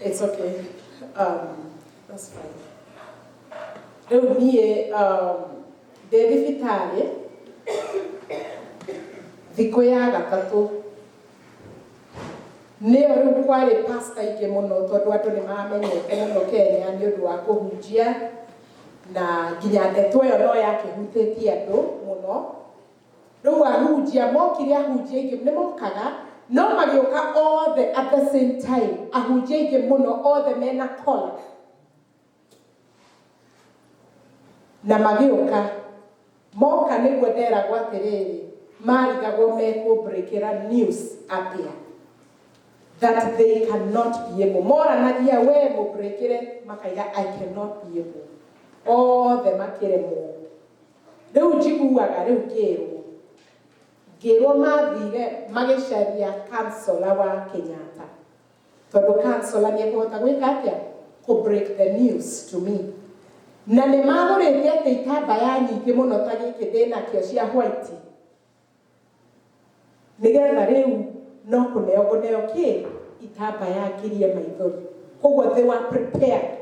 it's okay. That's fine. Rĩu niĩ ndĩ thibitarĩ thikũ ya gatatũ. Nĩyo rĩu kwarĩ pastor aingĩ mũno, tondũ andũ nĩ mamenyete mũno Kenya nĩ ũndũ wa kũhunjia na nginya ndeto ĩyo no yakĩhutĩtie andũ mũno. Rĩu ahunjia mokire ahunjia aingĩ nĩ mokaga no magĩũka othe at the same time, ahunjia aingĩ mũno othe mena kola na magĩũka moka nĩguo nderagwo atĩrĩrĩ marigagwo mekũbreakĩra news apĩa that they cannot be able. Moranagia we mũbreakĩre makaiga I cannot be able. Othe makĩremwo. Rĩu njiguaga rĩu ngĩrwo mathire magĩcaria councillor wa Kenyatta. Tondũ councillor nĩ ekũhota gwĩka atĩa? Kũ break the news to me. Na nĩ magũrĩte atĩ itambaya nyingĩ mũno ta gĩkĩ ndĩnakĩo cia white. Nĩgetha rĩu no kũneo kĩ itambaya ngirie maithori. Koguo they were prepared.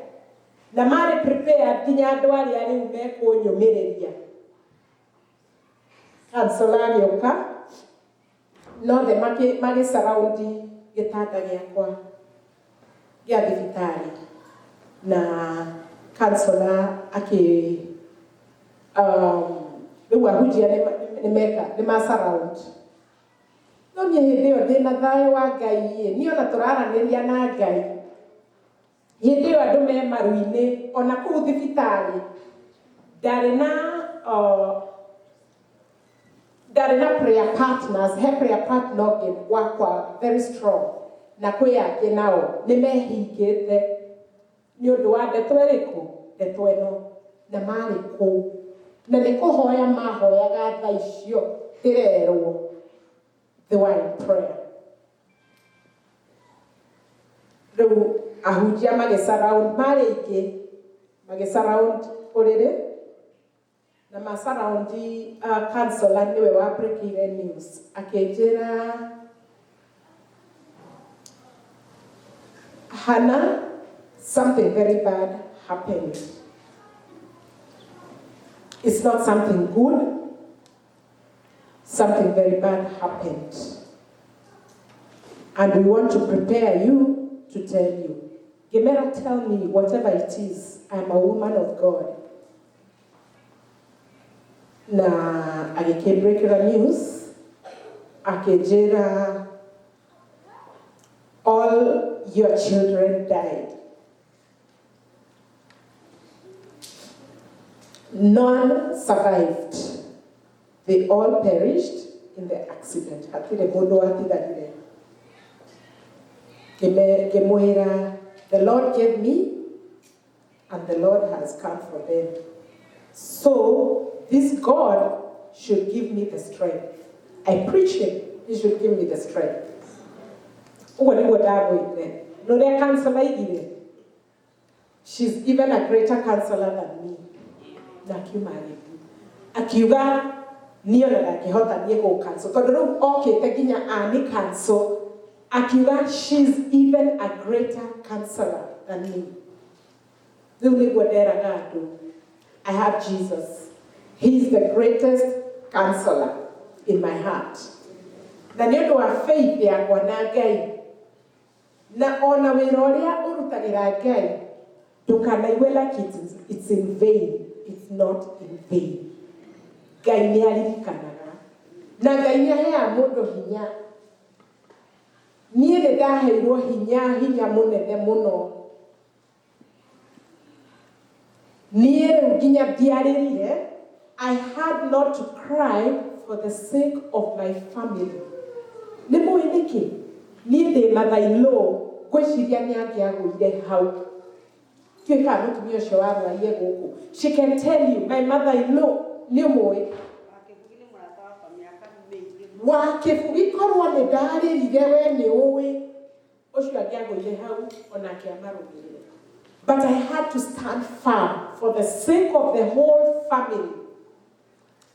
Na marĩ prepared nginya andũ arĩa rĩu mekũnyũmĩrĩria. Councillor agĩũka no the magĩ surround gĩtanda gĩakwa gĩa thibitarĩ na councillor rĩu ahunjia nĩ ma surround. No niĩ hĩndĩ ĩyo ndĩna thayũ wa Ngai niĩ ona tũraranĩria na Ngai. Hĩndĩ ĩyo andũ me maru-inĩ ona kũu thibitarĩ ndarĩ na prayer partners, he prayer partner wakwa very strong na kwĩ angĩ nao nĩ mehingĩte nĩ ũndũ wa ndeto ĩrĩkũ? Ndeto ĩno na marĩ kũu na nĩ kũhoya mahoyaga thaa icio ndĩrerwo they were in prayer. Rĩu ahunjia magĩ-surround marĩ aingĩ magĩ-surround ũrĩrĩ na ma-surround councillor nĩwe wa breakire news akĩnjĩra Hannah, something very bad happened. It's not something good. Something very bad happened. And we want to prepare you to tell you. Gemera, tell me whatever it is. I'm a woman of God. Na agĩkĩbreakĩra news akĩnjĩra all your children died. None survived. They all perished in the accident. Hatirĩ mũndũ watigarire. Ngĩmwĩra, the Lord gave me and the Lord has come for them. So this God should give me the strength. I preach him. He should give me the strength. She's even a greater counselor than me. Akiuga niyo ndakĩhota niĩ gũ-cancel. Tondũ rĩu okĩte nginya ani-cancel. Akiuga she's even a greater counselor than me. Rĩu nĩguo nderaga andũ. I have Jesus. He's the greatest counselor in my heart. Na nĩ ũndũ wa faith yakwa na Ngai. Na ona wĩra ũrĩa ũrutagĩra Ngai ndũkanaigue like it's in vain. It's not in vain. Ngai nĩ aririkanaga. Na Ngai nĩ aheaga mũndũ hinya. Niĩ nĩ ndaheirwo hinya mũnene mũno. Niĩ rĩu nginya ndiarĩrire. I had not to cry for the sake of my family. Nĩ mũĩ nĩkĩ? Niĩ ndĩ mother-in-law ngwĩciria nĩ angĩagũire hau. She can tell you, my mother-in-law, nĩ mũĩ. Wakĩbugi korwo nĩ ndarĩrire we nĩ ũĩ. Ũcio angĩagũire hau onake amarũmĩrĩre. But I had to stand firm for the sake of the whole family.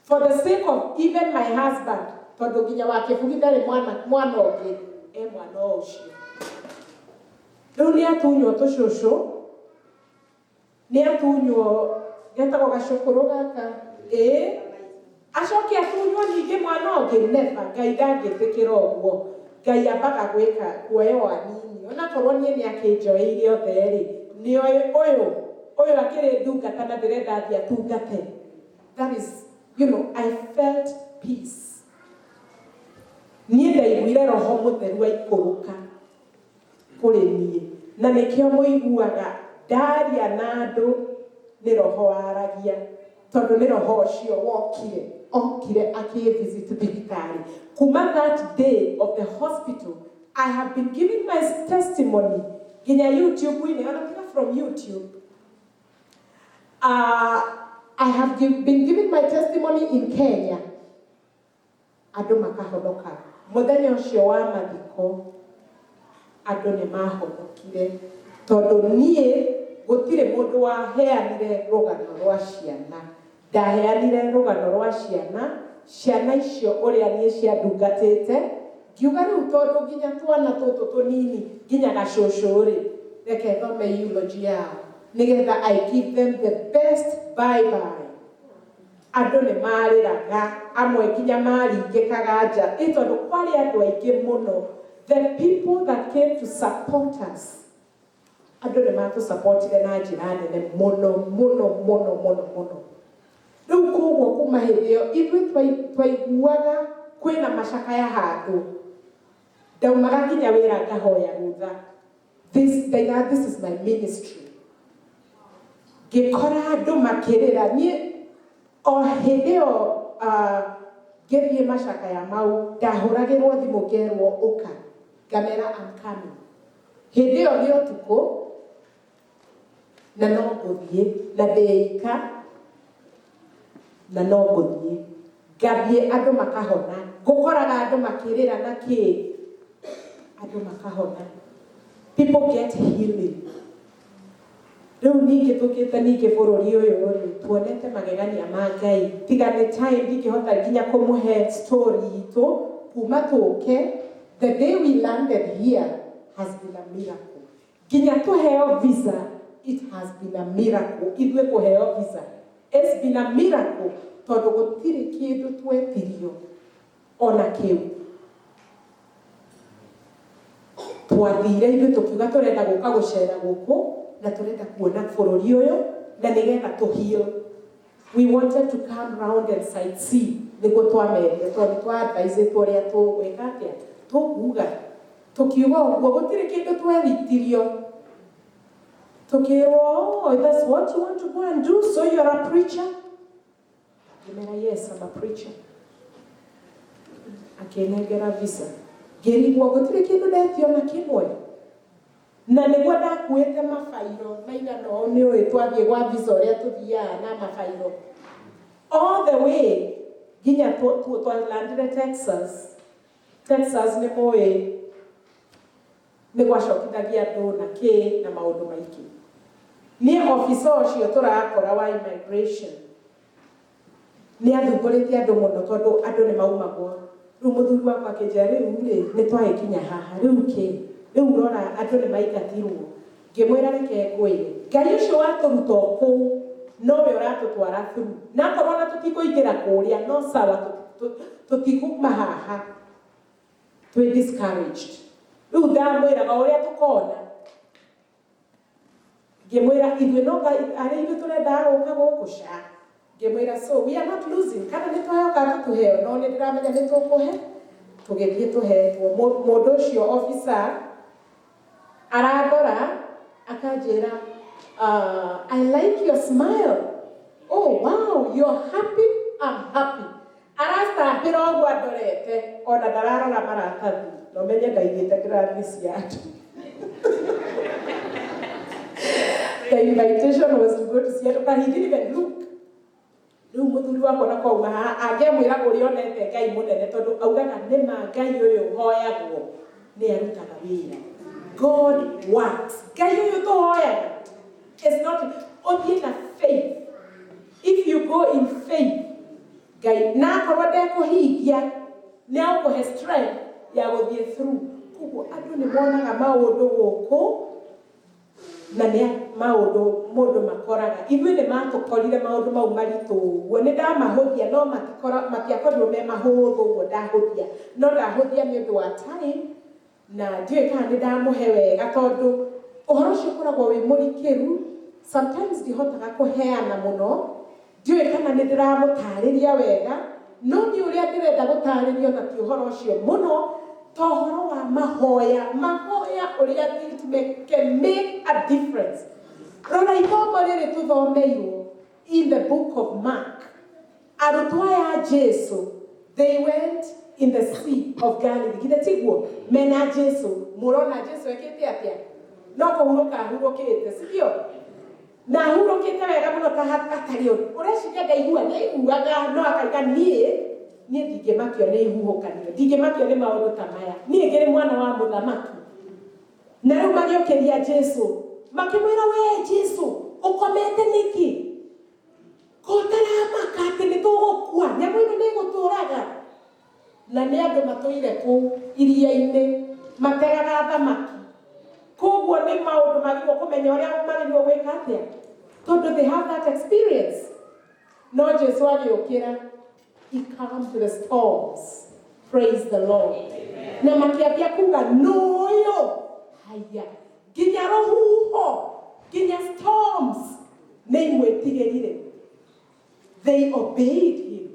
For the sake of even my husband. Tondũ nginya wakĩbugi ndarĩ mwana ũngĩ. Mwana ũcio. Rĩu nĩ atunywo tũcũcũ. Nĩ atunywo getagwo gacũkũrũ gaka. Acoke atunywo ningĩ mwana ũngĩ never. Ngai ndangĩtĩkĩra ũguo. Ngai ambaga gwĩka kuoya anini. Ona korwo niĩ nĩ akĩnjoeire othe-rĩ. Nĩ ũyũ oyo akire ndungata na ndirenda athia tungate. That is, you know, I felt peace. Niĩ ndaiguire roho mũtheru aikũrũka kũrĩ niĩ, na nĩkĩo mũiguaga ndaria na andũ nĩ roho waragia, tondũ nĩ roho ũcio okire akĩvisit thibitarĩ. Kuma that day of the hospital, I have been giving my testimony nginya YouTube-inĩ, ona from YouTube. I have been giving my testimony in Kenya. Andũ makahonoka. Mũthenya ũcio wa mathiko, andũ nĩ mahonokire. Tondũ niĩ gũtirĩ mũndũ waheanire rũgano rwa ciana. Ndaheanire rũgano rwa ciana. Ciana icio ũrĩa niĩ ciandungatĩte. Ngiuga rĩu tondũ nginya twana tũtũ tũnini, nginya gacũcũ-rĩ, reke thome eulogy yao. Nĩgetha I give them the best bye-bye. Andũ nĩ marĩraga, amwe nginya maringĩkaga nja. Tondũ kwarĩ andũ aingĩ mũno. The people that came to support us. Andũ nĩ matũsupportire na njĩra nene mũno. Rĩu koguo kuma hĩndĩ ĩyo, ithuĩ twaiguaga kwĩna macakaya handũ. Ndaumaga nginya wĩra ngahoya rũtha. This is my ministry. Ngĩkora andũ makĩrĩra. Niĩ o hĩndĩ ĩyo ngĩthiĩ macakaya mau, ndahũragĩrwo thimũ ngerwo ũka. Ngamera I'm coming. Hĩndĩ ĩyo nĩ ũtukũ, na no ngũthiĩ, na ndĩika, na no ngũthiĩ. Ngathiĩ andũ makahona. Ngũkoraga andũ makĩrĩra na kĩ? Andũ makahona. People get healing. Rĩu ningĩ tũkĩte ningĩ bũrũri ũyũ tuonete magegania ma Ngai. Tiga nĩ time ndingĩhota nginya kũmũhe story itũ kuma tũke. The day we landed here has been a miracle. Nginya tũheo visa, it has been a miracle. Ithuĩ kũheo visa, it's been a miracle. Tondũ gũtirĩ kĩndũ twetirio ona kĩu. Twathire ithuĩ tũkiuga tũrenda gũka gũcera gũkũ, na tũrenda kuona bũrũri ũyũ, na nĩgetha tũheal. We wanted to come round and sightsee. Nĩguo twamerire, tondũ twa-advise ũrĩa tũgwĩka atĩa, tũkuga. Tũkiuga ũguo, gũtirĩ kĩndũ twethitirio. Tũkĩrwo, oh, that's what you want to go and do, so you're a preacher? Ngĩmera, yes, I'm a preacher. Akĩnengera visa. Ngĩrigwo, gũtirĩ kĩndũ ndetio na kĩmwe. Na nĩguo ndakuĩte mabairo, maigana ũũ nĩ ũĩ twathiĩ gwa visa ũrĩa tũthiaga na mabairo. All the way, nginya twalandire Texas. Texas nĩ mũĩ nĩ gwacokithagia andũ na kĩ na maũndũ maingĩ. Niĩ officer ũcio tũrakora wa immigration nĩ athumbũrĩte andũ mũno tondũ andũ nĩ maumagwo. Rĩu mũthuri wakwa akĩnjĩra rĩu-rĩ nĩ twagĩkinya haha, rĩu kĩ? Rĩu rora andũ nĩ maingatirwo. Ngĩmwĩra reke ngwĩre, Ngai ũcio watũruta kũu nowe ũratũtwara through. Na korwo na tũtikũingĩra kũrĩa, no sawa, tũtikuma haha. Twĩ discouraged. Rĩu ndamwĩraga ũrĩa tũkona. Ngĩmwĩra ithuĩ no Ngai arĩ ithuĩ tũrenda gũka gũkũ ca. Ngĩmwĩra so we are not losing. Kana nĩ twahoka tũheo, no nĩ ndĩramenya nĩ tũkũhe. Tũgĩthiĩ tũhetwo. Mũndũ ũcio officer arandora akanjĩra, I like your smile. Oh wow, you're happy? I'm happy. Arastambĩra ũguo andorete, ona ndararora maratathi. No menye ndaigĩte kĩrathi cia andũ. The invitation was to go to Seattle, but he didn't even look. Rĩu mũthuri wakwa na kwauma haha, angĩamwĩra ũrĩa onete Ngai mũnene, tondũ augaga nĩma Ngai ũyũ hoyagwo nĩ arutaga wĩra. God works. Ngai ũyũ tũhoyaga. It's not only na faith. If you go in faith, Ngai na akorwo ndekũhingia nĩ agũkũhe strength ya gũthiĩ through. Koguo andũ nĩ monaga maũndũ gũkũ na nĩ maũndũ mũndũ makoraga. Ithuĩ nĩ matũkorire maũndũ mau maritũ ũguo. Nĩ ndamahũthia no matiakorirwo me mahũthũ ũguo ndahũthia. No ndahũthia nĩ ũndũ wa time na ndiũĩ kana nĩ ndamũhe wega tondũ ũhoro ũcio ũkoragwo wĩ mũrikĩru. sometimes ndihotaga kuheana muno ndiwe kana nĩ ndĩramũtarĩria wega no nĩ ũrĩa ndĩrenda gũtarĩrio na ti ũhoro ũcio mũno ta ũhoro wa mahoya ũrĩa can make a difference. Rora ithomo rĩrĩ tũthomeirwo in the book of Mark. Arutwo aya Jesu, they went in the Sea of Galilee. Githĩ tiguo mena Jesu, mũrona Jesu ekĩte atĩa? No kũhurũka ahurũkĩte, sivyo? Na ahurũkĩte wega mũno ta hatarĩ ũndũ. Ũreciria ndaigua nĩ aiguaga no akaiga niĩ ndingĩmakio nĩ ihuhũkanio, ndingĩmakio nĩ maũndũ ta maya. Niĩ ngĩrĩ mwana wa mũthamaki. Na rĩu magĩũkĩria Jesu, makĩmwĩra we Jesu, ũkomete nĩkĩ? Kotaramaka atĩ nĩ tũgũkua, nyamũ ĩno nĩ ĩgũtũraga. Na nĩ andũ matũire kũu iria-inĩ mategaga thamaki. Koguo nĩ maũndũ magĩrĩirwo kũmenya ũrĩa magĩrĩirwo gwĩka atĩa, tondũ they have that experience. No Jesu agĩũkĩra, he calmed the storms. Praise the Lord. Na makĩambia kuga noyo haya nginya rũhuho nginya storms nĩ imwĩtigĩrire. They obeyed him.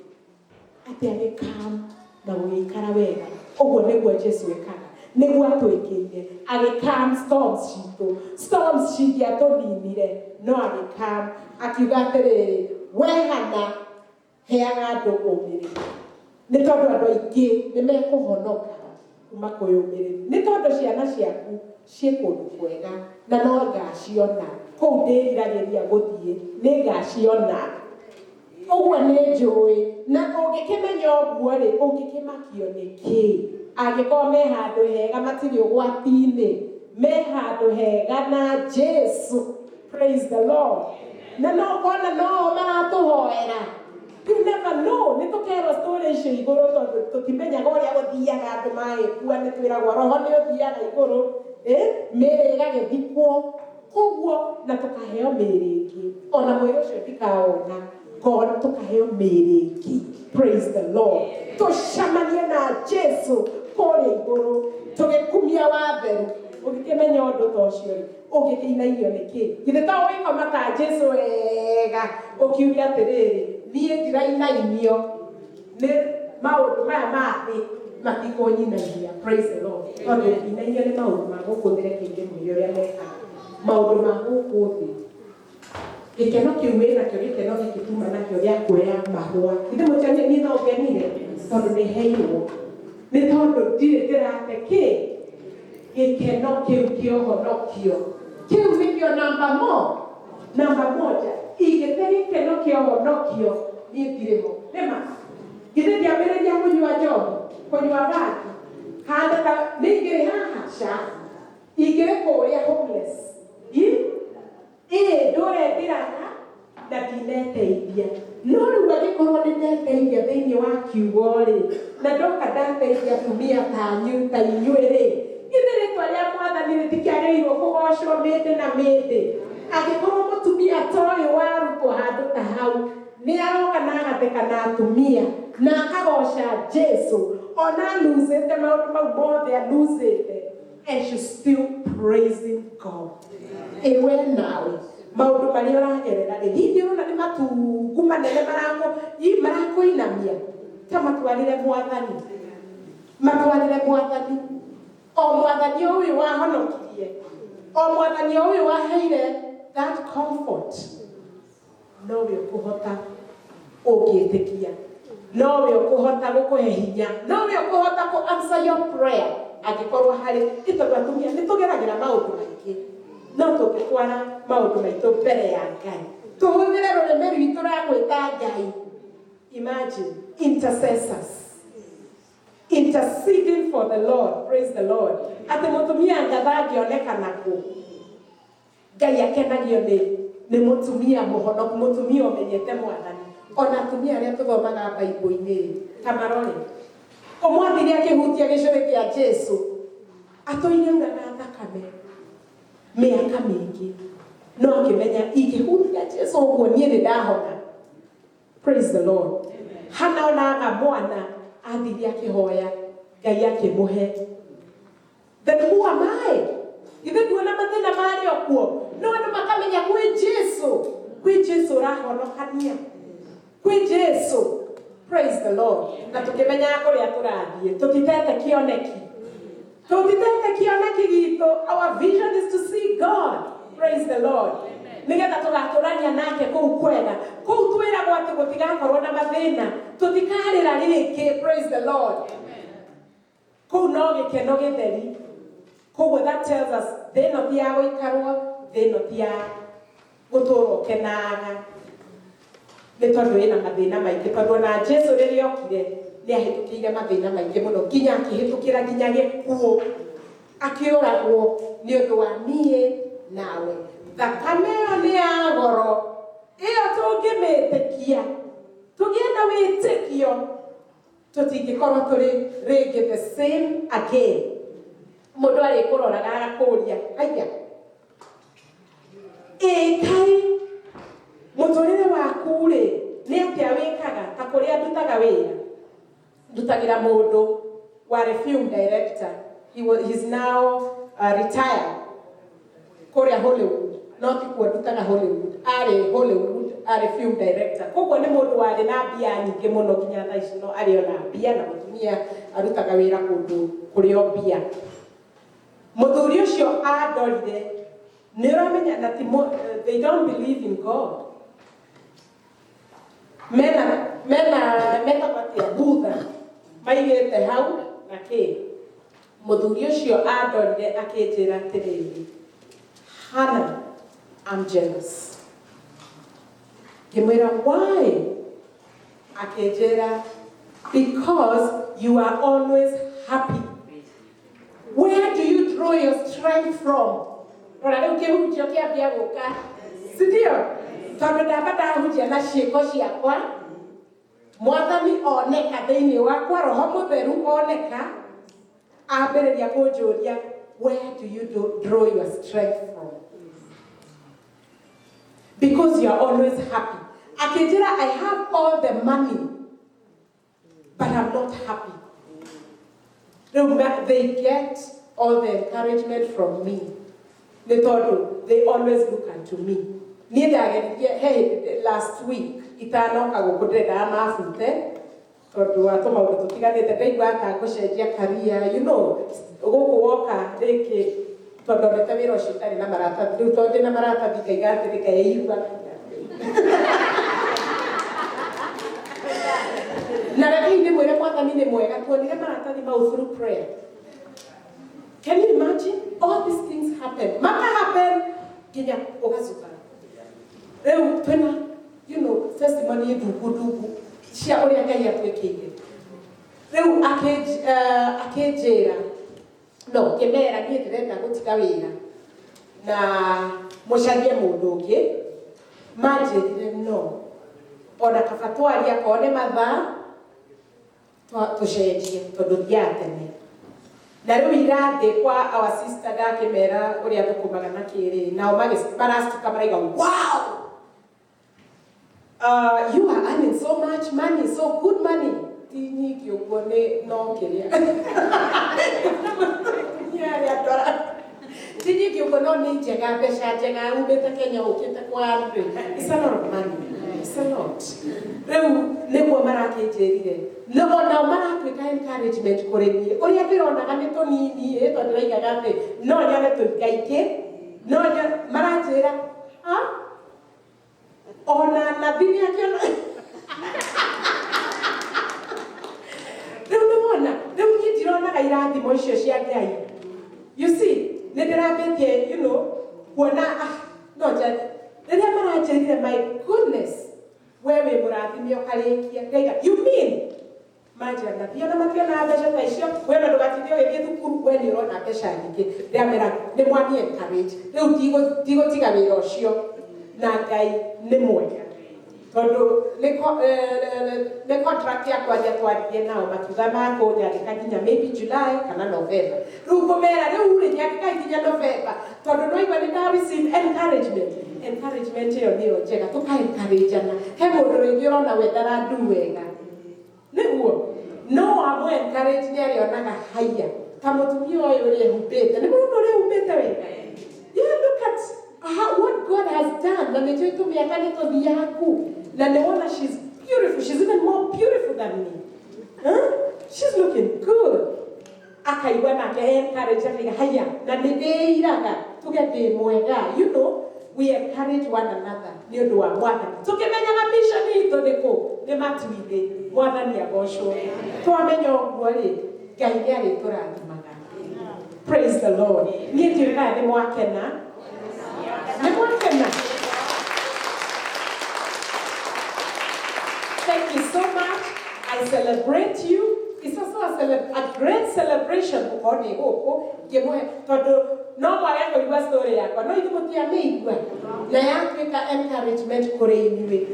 Atĩ agĩkam na gũgĩikara wega. Ũguo nĩguo Jesu ekaga. Nĩguo atwĩkĩire. Agĩkam storms citũ. Storms cingĩatũninire. No agĩkam. Akiuga atĩrĩrĩ, wehana heaga andũ ũmĩrĩru. Nĩ tondũ andũ aingĩ nĩ mekũhonoka kuma kwĩ ũmĩrĩru. Nĩ tondũ ciana ciaku ciĩ kũndũ kwega na no ngaciona. Kũu ndĩriragĩria gũthiĩ nĩ ngaciona. Ũguo nĩ njũĩ na ũngĩkĩmenya ũguo-rĩ ũngĩkĩmakio nĩkĩ? Angĩkorwo me handũ hega matirĩ ũgwati-inĩ, me handũ hega na Jesu. Praise the Lord. Na no ũkona no maratũhoera. You never know. Nĩ tũkerwo story icio igũrũ tondũ tũtimenyaga ũrĩa gũthiaga andũ magĩkua, nĩ twĩragwo roho nĩ ũthiaga igũrũ, mĩĩrĩ ĩgagĩthikwo. Koguo na tũkaheo mĩĩrĩ ĩngĩ. Ona mwĩrĩ ũcio ndikawona. God tũkaheo mĩĩrĩ ĩngĩ. Praise the Lord. Tũcamanie na Jesu kũrĩa igũrũ. Tũgĩkumia watheru. Ũngĩkĩmenya ũndũ ta ũcio-rĩ, ũngĩkĩinainio nĩkĩ? Githĩ to wĩkoma ta Jesu wega ũkiuge atĩrĩrĩ, niĩ ndirainainio nĩ maũndũ maya ma thĩ matikũnyinagia. Praise the Lord. Tondũ inainio nĩ maũndũ ma gũkũ thĩ reke ndĩmwĩre ũrĩa mekaga. Maũndũ ma gũkũ thĩ. Gĩkeno kĩu wĩnakĩo, gĩkeno gĩkĩ tuma nakĩo gĩa kuoya mahũa. Githĩ mũtĩ niĩ no ngenire tondũ nĩ heirwo. Nĩ tondũ ndirĩ ndĩrate kĩ? Gĩkeno kĩu kĩa ũhonokio. Kĩu nĩkĩo namba moja. Ingĩte gĩkeno kĩa ũhonokio niĩ ndirĩ ho. Nĩma githĩ ndiambĩrĩria kũnyua njohi, kũnyua bangi, handĩka nĩ ingĩrĩ haha ca, ingĩrĩ kũrĩa homeless. Ndũrendiraga na ndineteithia. No rĩu angĩkorwo nĩ ndeteithia thĩinĩ wa kiugo-rĩ, na ndoka ndateithia atumia ta inyuĩ-rĩ, githĩ rĩtwa rĩa Mwathani rĩtikĩagĩrĩirwo kũgocwo mĩndĩ na mĩndĩ. Angĩkorwo mũtumia ta ũyũ warutwo handũ ta hau, nĩ aroka na agatheka na atumia na akagoca Jesu, ona losete maũndũ mau mothe alosete, and she's still praising God. Ewe nawe maũndũ marĩa ũragerera-rĩ, hihi ũrona nĩ matungu manene marakũinamia. Ta matwarĩre Mwathani. O Mwathani ũyũ wahonokirie, o Mwathani ũyũ waheire that comfort. Nowe ũkũhota ũngĩĩtĩkia, nowe ũkũhota gũkũhe hinya, nowe ũkũhota kũ answer your prayer. Angĩkorwo harĩ tondũ atumia nĩ tũgeragĩra maũndũ maingĩ, no tũngĩtwara maũndũ maitũ mbere ya Ngai, tũhũthĩre rũrĩmĩ rwitũ rwa gwĩta Ngai. Imagine intercessors interceding for the Lord. Praise the Lord. Atĩ mũtumia ngatha angĩonekana kũ, Ngai akenagio nĩ mũtumia mũhonoku, mũtumia ũmenyete Mwathani. Ona atumia arĩa tũthomaga Bible-inĩ ta marore, ũmwathire akĩhutia gĩcũrĩ kĩa Jesu, atũinĩuraga thakame mĩaka mĩingĩ, no akĩmenya ingĩhutia Jesu ũguo niĩ nĩ ndahona. Praise the Lord. Hana onaga mwana athirie akĩhoya, Ngai akĩmũhe. Then who am I? ithe nduona mathĩna marĩ o kuo no andũ makamenya kwĩ Jesu rahonokania kwĩ Jesu. Praise the Lord. Na tukimenya kũrĩa tũrathiĩ tũtitete kĩoneki gitu. Our vision is to see God. Praise the Lord. Nigetha tũgatũrania nake kũu kwega kũu twĩragwo atĩ gũtigakorwo na mathĩna tũtikarĩra rĩngĩ. Praise the Lord. Kũu no gĩkeno gĩtheri. Kũguo that tells us thĩno ti ya gũikarwo, thĩno ti ya gũtũrwo kenaga. Nĩ tondũ wĩna mathĩna maingĩ tondũ na Jesu rĩrĩa okire nĩ ahĩtũkĩire mathĩna maingĩ mũno nginya akĩhĩtũkĩra nginya gĩkuũ akĩũragwo nĩ ũndũ wa niĩ nawe. Thakame ĩyo nĩ ya goro ĩyo tũngĩmĩtĩkia tũgĩe na wĩtĩkio tũtingĩkorwo tũrĩ rĩngĩ the same again. Mũndũ arĩkũroraga agakũũria aya kai mũtũrĩre waku rĩ nĩ atĩa wĩkaga ta kũrĩa ndutaga wĩra ndutagĩra mũndũ warĩ film director. He's now retired kũrĩa Hollywood no ti kuo ndutaga Hollywood arĩ film director. Koguo nĩ mũndũ warĩ na mbia nyingĩ mũno nginya thaa ici no arĩ ona mbia na mũtumia arutaga wĩra kũndũ kũrĩ o mbia. Mũthuri ũcio andorire nĩ ũramenya na they don't believe in God. Mena metagwatia Buddha maigĩte hau na kĩ. Mũthuri ũcio andorire akĩnjĩra atĩrĩrĩ, Hannah, I'm jealous. Ngĩmwĩra why? Akĩnjĩra because you are always happy. Where do you draw your strength from? Rora rĩu kĩhunjio kĩambia gũka. Sindio? Tondũ ndahunjia na ciĩko ciakwa. Mwathani oneka thĩinĩ wakwa, Roho Mũtheru oneka. Ambĩrĩria kũnjũria, where do you draw your strength from? Because you are always happy. Akĩnjĩra, I have all the money, but I'm not happy. They get all the encouragement from me. They always look unto me. Hey, last week, itanoka gũkũndĩrenda mabute tondũ atoma ũndũ tũtiganĩte ndaigua akangũcenjia career, you know, gũkũ woka rĩngĩ tondũ ndete wĩra ũcio itarĩ na maratathi rĩu tondũ ndĩ na maratathi ngaiga atĩrĩ kaĩigua na reke ndĩmwĩre Mwathani nĩ mwega tuonire maratathi mau through prayer. Can you imagine? All these things happen. Maka happen nginya ũgacuka. Rĩu twĩna, you know, testimony ndugu cia ũrĩa Ngai atwĩkĩire. Rĩu akĩnjĩra no ngĩmera niĩ ndĩrenda gũtiga wĩra na mũcarie mũndũ ũngĩ. Manjĩrire no ona kaba twaria korwo nĩ mathaa tũcenjie tondũ thiaga tene. Na rĩu irathĩ kwa our sister ndakĩmera ũrĩa thũkũmaga na kĩrĩ nao marastuka maraiga wow, you are earning so much money, so good money. Ti nyingĩ ũguo nĩ no kĩrĩa ti nyingĩ ũguo no nĩ njega mbeca njega umĩte Kenya ũkĩte kwa andũ. It's a lot of money. It's a lot. Rĩu nĩguo marakĩnjĩrire no nao maratwĩka encouragement kũrĩ niĩ ũrĩa ndĩronaga nĩ tũnini tondũ ndĩraigaga atĩ no nyone tũikaingĩ no maranjĩra ona nathi nĩakĩona rĩu nĩwona rĩu niĩ ndironaga irathimo icio cia Ngai. You see, nĩ ndĩrambĩtie you know kuona no rĩrĩa maranjĩrire my goodness wewe mũrathime ũkarĩkia ndaiga you mean manjĩra nathi ona mationa mbeca ta icio we no ndũgatinde ũgĩthiĩ thukuru we nĩ ũrona mbeca nyingĩ ndĩramera nĩ mwani encourage rĩu ndigũtiga wĩra ũcio na Ngai nĩ mwega tondũ nĩ contract yakwa twaririe nao makiuga makũnyandĩka nginya maybe July kana November. Rĩu ngũmera rĩu rĩ nyandĩka nginya November tondũ no igua nĩ receive encouragement ĩyo nĩyo njega tũka-encourageana. He mũndũ rĩngĩ ũrona we ndarandu wega nĩguo no amũ encourage nĩ arĩonaga haya kamutumia ule hubete ni mundu ule hubete wega. Yeah, look at what God has done. Na ndio tu miaka ni tobi yaku. Na naona she's beautiful. She's even more beautiful than me. Huh? She's looking good. Akaigwa na ke encourage aka haya na ndeiraga tugete mwega. You know, we encourage one another. Ni undu wa mwathani. Tukimenya na mission ito ndiko ni matuide. Mwathani agocwo. Twamenya uguo ri Ngai ni ari turathimaga. Praise the Lord. Ni ndiuga ni mwakena. Thank you so much. I celebrate you. It's also a great celebration for me. No more ever story. No, you put your name. Na Africa encouragement kore inywe.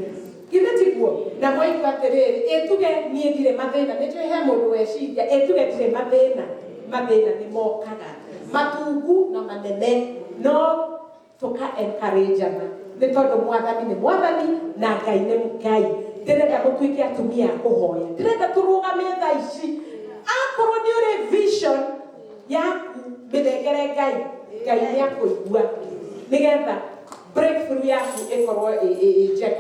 Githetigo na moi kwaterere etuge nie dire mathina ne twe he mundu weciria etuge dire mathina ni mokaga matungu na manene no tuka encourage na ni tondu mwathani ni mwathani na Ngai ni Ngai. Ndirenda mutuike atumia kuhoya, ndirenda turugame tha ici akorwo ni uri vision yaku mithengere Ngai ni akuigua nigetha breakthrough yaku ikorwo njega.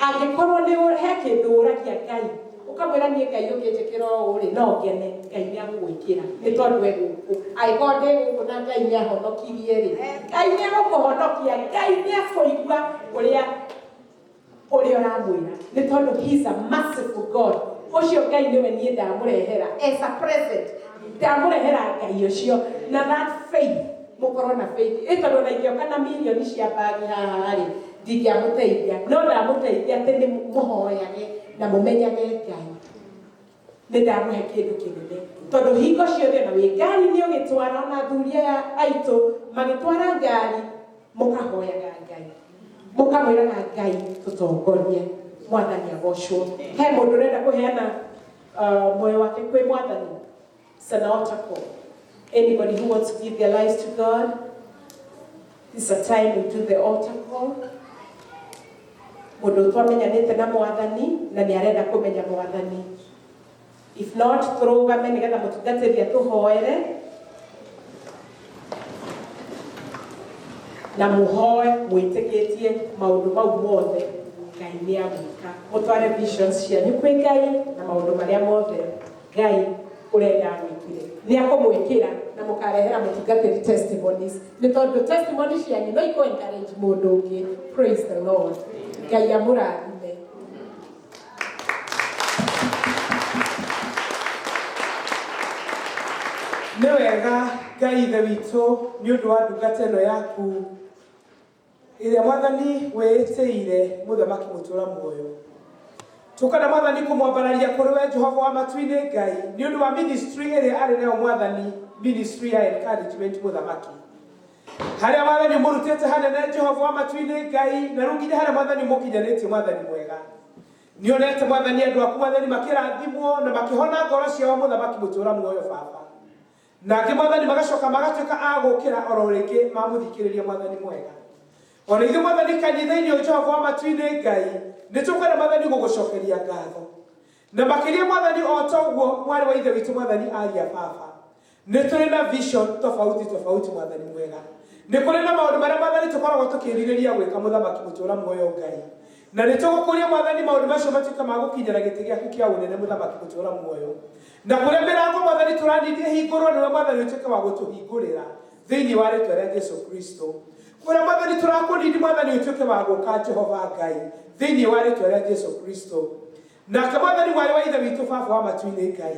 Angikorwo ni he kindu uragia Ngai ukamwira nie Ngai ukijikira uri no ngene Ngai ni agwikira ni tondu eguku aikonde guku na Ngai ni ahonokirie ri Ngai ni agukuhonokia Ngai ni akuigua uria oramwira ni tondu he's a merciful God. Ucio Ngai niwe nie ndamurehera as a present ndamurehera Ngai ucio na that faith mukorwo na faith itondo na ikio kana milioni cia bagi haha ri ndingiamuteithia no ndamuteithia ati ni muhoyage na mumenyage Ngai ni ndamuhe kindu kinene tondu hingo ciothe na wi ngari ni ugitwara na thuria aitu magitwara ngari mukahoyaga Ngai mukamwiraga Ngai tutongorie mwathani agocwo. He mundu renda kuheana moyo wake kwi mwathani. It's an altar call. Anybody who wants to give their lives to God, this is a time we do the altar call. Mundu twamenyanite na mwathani na ni arenda kumenya mwathani. If not, turugame nigetha mutungatĩria tuhoere na muhoe mwitikitie maundu mau mothe Ngai ni agwika. Mutware visions cianyu kwi Ngai na maundu maria mothe Ngai urenda gwikire ni akumwikira na mukarehera mutungatĩri testimonies ni tondu testimonies cianyu no iko encourage mundu ungi. Praise the Lord. Ngai amurathime. Nĩ wega Ngai ithe witũ nĩ ũndũ wa ndungata ĩno yaku ĩrĩa mwathani wĩtĩire mũthamaki mũtũra muoyo. Tukana mwathani kũmwambararia kũrĩ we Jehova wa matu-inĩ Ngai nĩ ũndũ wa ministry ĩrĩa arĩ nayo mwathani, ministry ya encouragement mũthamaki. Harĩa mwathani mũrutĩte hanene Jehova wa matu-inĩ Ngai na rĩu nginya harĩa mwathani mũkinyanĩtie mwathani mwega. Nĩonete mwathani andũ aku mwathani makĩrathimwo na makĩhona ngoro ciao mũthamaki mũtũra muoyo Baba. Na angĩ mwathani magacoka magatuĩka a gũkĩra oro rĩngĩ mamũthikĩrĩria mwathani mwega. Ona ithuĩ mwathani kanitha-inĩ ũyũ Jehova wa matu-inĩ Ngai nĩ tũkwenda mwathani gũgũcokeria ngatho. Na makĩria mwathani o ta ũguo mwarĩ wa ithe witũ mwathani aria Baba. Nĩ tũrĩ na vision tofauti mwathani mwega. Nĩ kũrĩ na maũndũ marĩa mwathani tũkoragwo tũkĩĩrirĩria gwĩka mũthamaki mũtũra muoyo Ngai. Na nĩ tũgũkũria mwathani maũndũ macio matuĩke ma gũkinyĩra gĩtĩ gĩaku kĩa ũnene mũthamaki mũtũra muoyo. Na kũrĩa mĩrango mwathani tũranindie hingũrwo nĩwe mwathani ũtuĩke wa gũtũhingũrĩra thĩinĩ wa rĩĩtwa rĩa Jesũ Kristo. Kũrĩa mwathani tũrakũnindi mwathani ũtuĩke wa gũka Jehova Ngai thĩinĩ wa rĩĩtwa rĩa Jesũ Kristo. Nake mwathani mwarĩ wa ithe witũ Baba wa matu-inĩ Ngai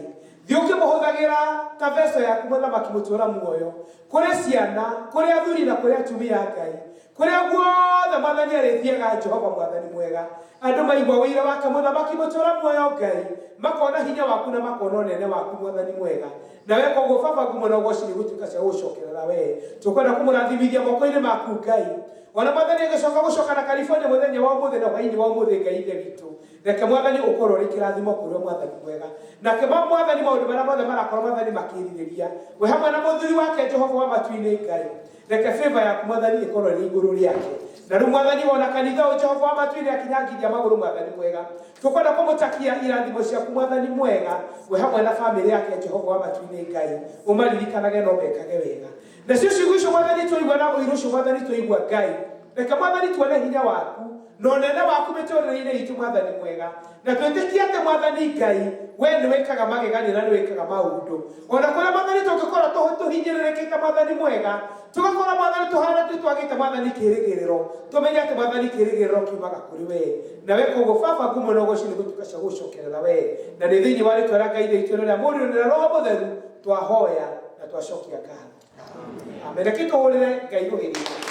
thiĩ ũkĩmũhũthagĩra kabeco yaku mũthamaki mũtũra muoyo kũrĩ ciana, kũrĩ athuri na kũrĩ atumia Ngai, kũrĩa guothe mwathani arĩthiaga Jehova mwathani mwega. Andũ maigua wĩira wake mũthamaki mũtũra muoyo Ngai makona hinya waku na makona ũnene waku mwathani mwega. Na we koguo Baba ngumo na ũgooci nĩ gũtuĩka cia gũcokerera we. Tũkwenda kũmũrathimithia moko-inĩ maku Ngai. Ona mwathani agĩcoka na California mũthenya wa ũmũthĩ na hwaĩ-inĩ wa ũmũthĩ Ngai ithe witũ. Reke mwathani ũkorwo ũrĩ kĩrathimo kũrĩ mwathani mwega. Nake mwathani maũndũ marĩa mothe marakorwo mwathani makĩĩrirĩria we hamwe na mũthuri wake Jehova wa matu-inĩ Ngai. Reke favor yaku mwathani ĩkorwo ĩrĩ igũrũ rĩake na rĩu mwathani wona kanitha ũyũ Jehova wa matu-inĩ akinyangithia magũrũ mwathani mwega tũkwenda kũmũtakia irathimo ciaku mwathani mwega we hamwe na bamĩrĩ yake Jehova wa matu-inĩ Ngai ũmaririkanage no mekage wega nacio ciugo icio mwathani twaigua na ũiru ũcio mwathani twaigua Ngai reke mwathani tuone hinya waku na ũnene waku mĩtũrĩre-inĩ itũ mwathani mwega na twĩtĩkie atĩ mwathani Ngai we nĩ wĩkaga magegania na nĩ wĩkaga maũndũ ona kũrĩa mwathani tũngĩkorwo tũhinyĩrĩrĩkĩte mwathani mwega tũgakorwo mwathani tũhana twagĩte mwathani kĩĩrĩgĩrĩro tũmenye atĩ mwathani kĩĩrĩgĩrĩro kiumaga kũrĩ we na we koguo baba ngumo na ũgoci nĩ gũtuĩka cia gũcokerera we na nĩ thĩinĩ wa rĩtwa rĩa Ngai itũ rĩrĩa mũriũ na Roho Mũtheru twahoya na twacokia ngatho amen. Reke tũhũrĩre Ngai rũhĩ.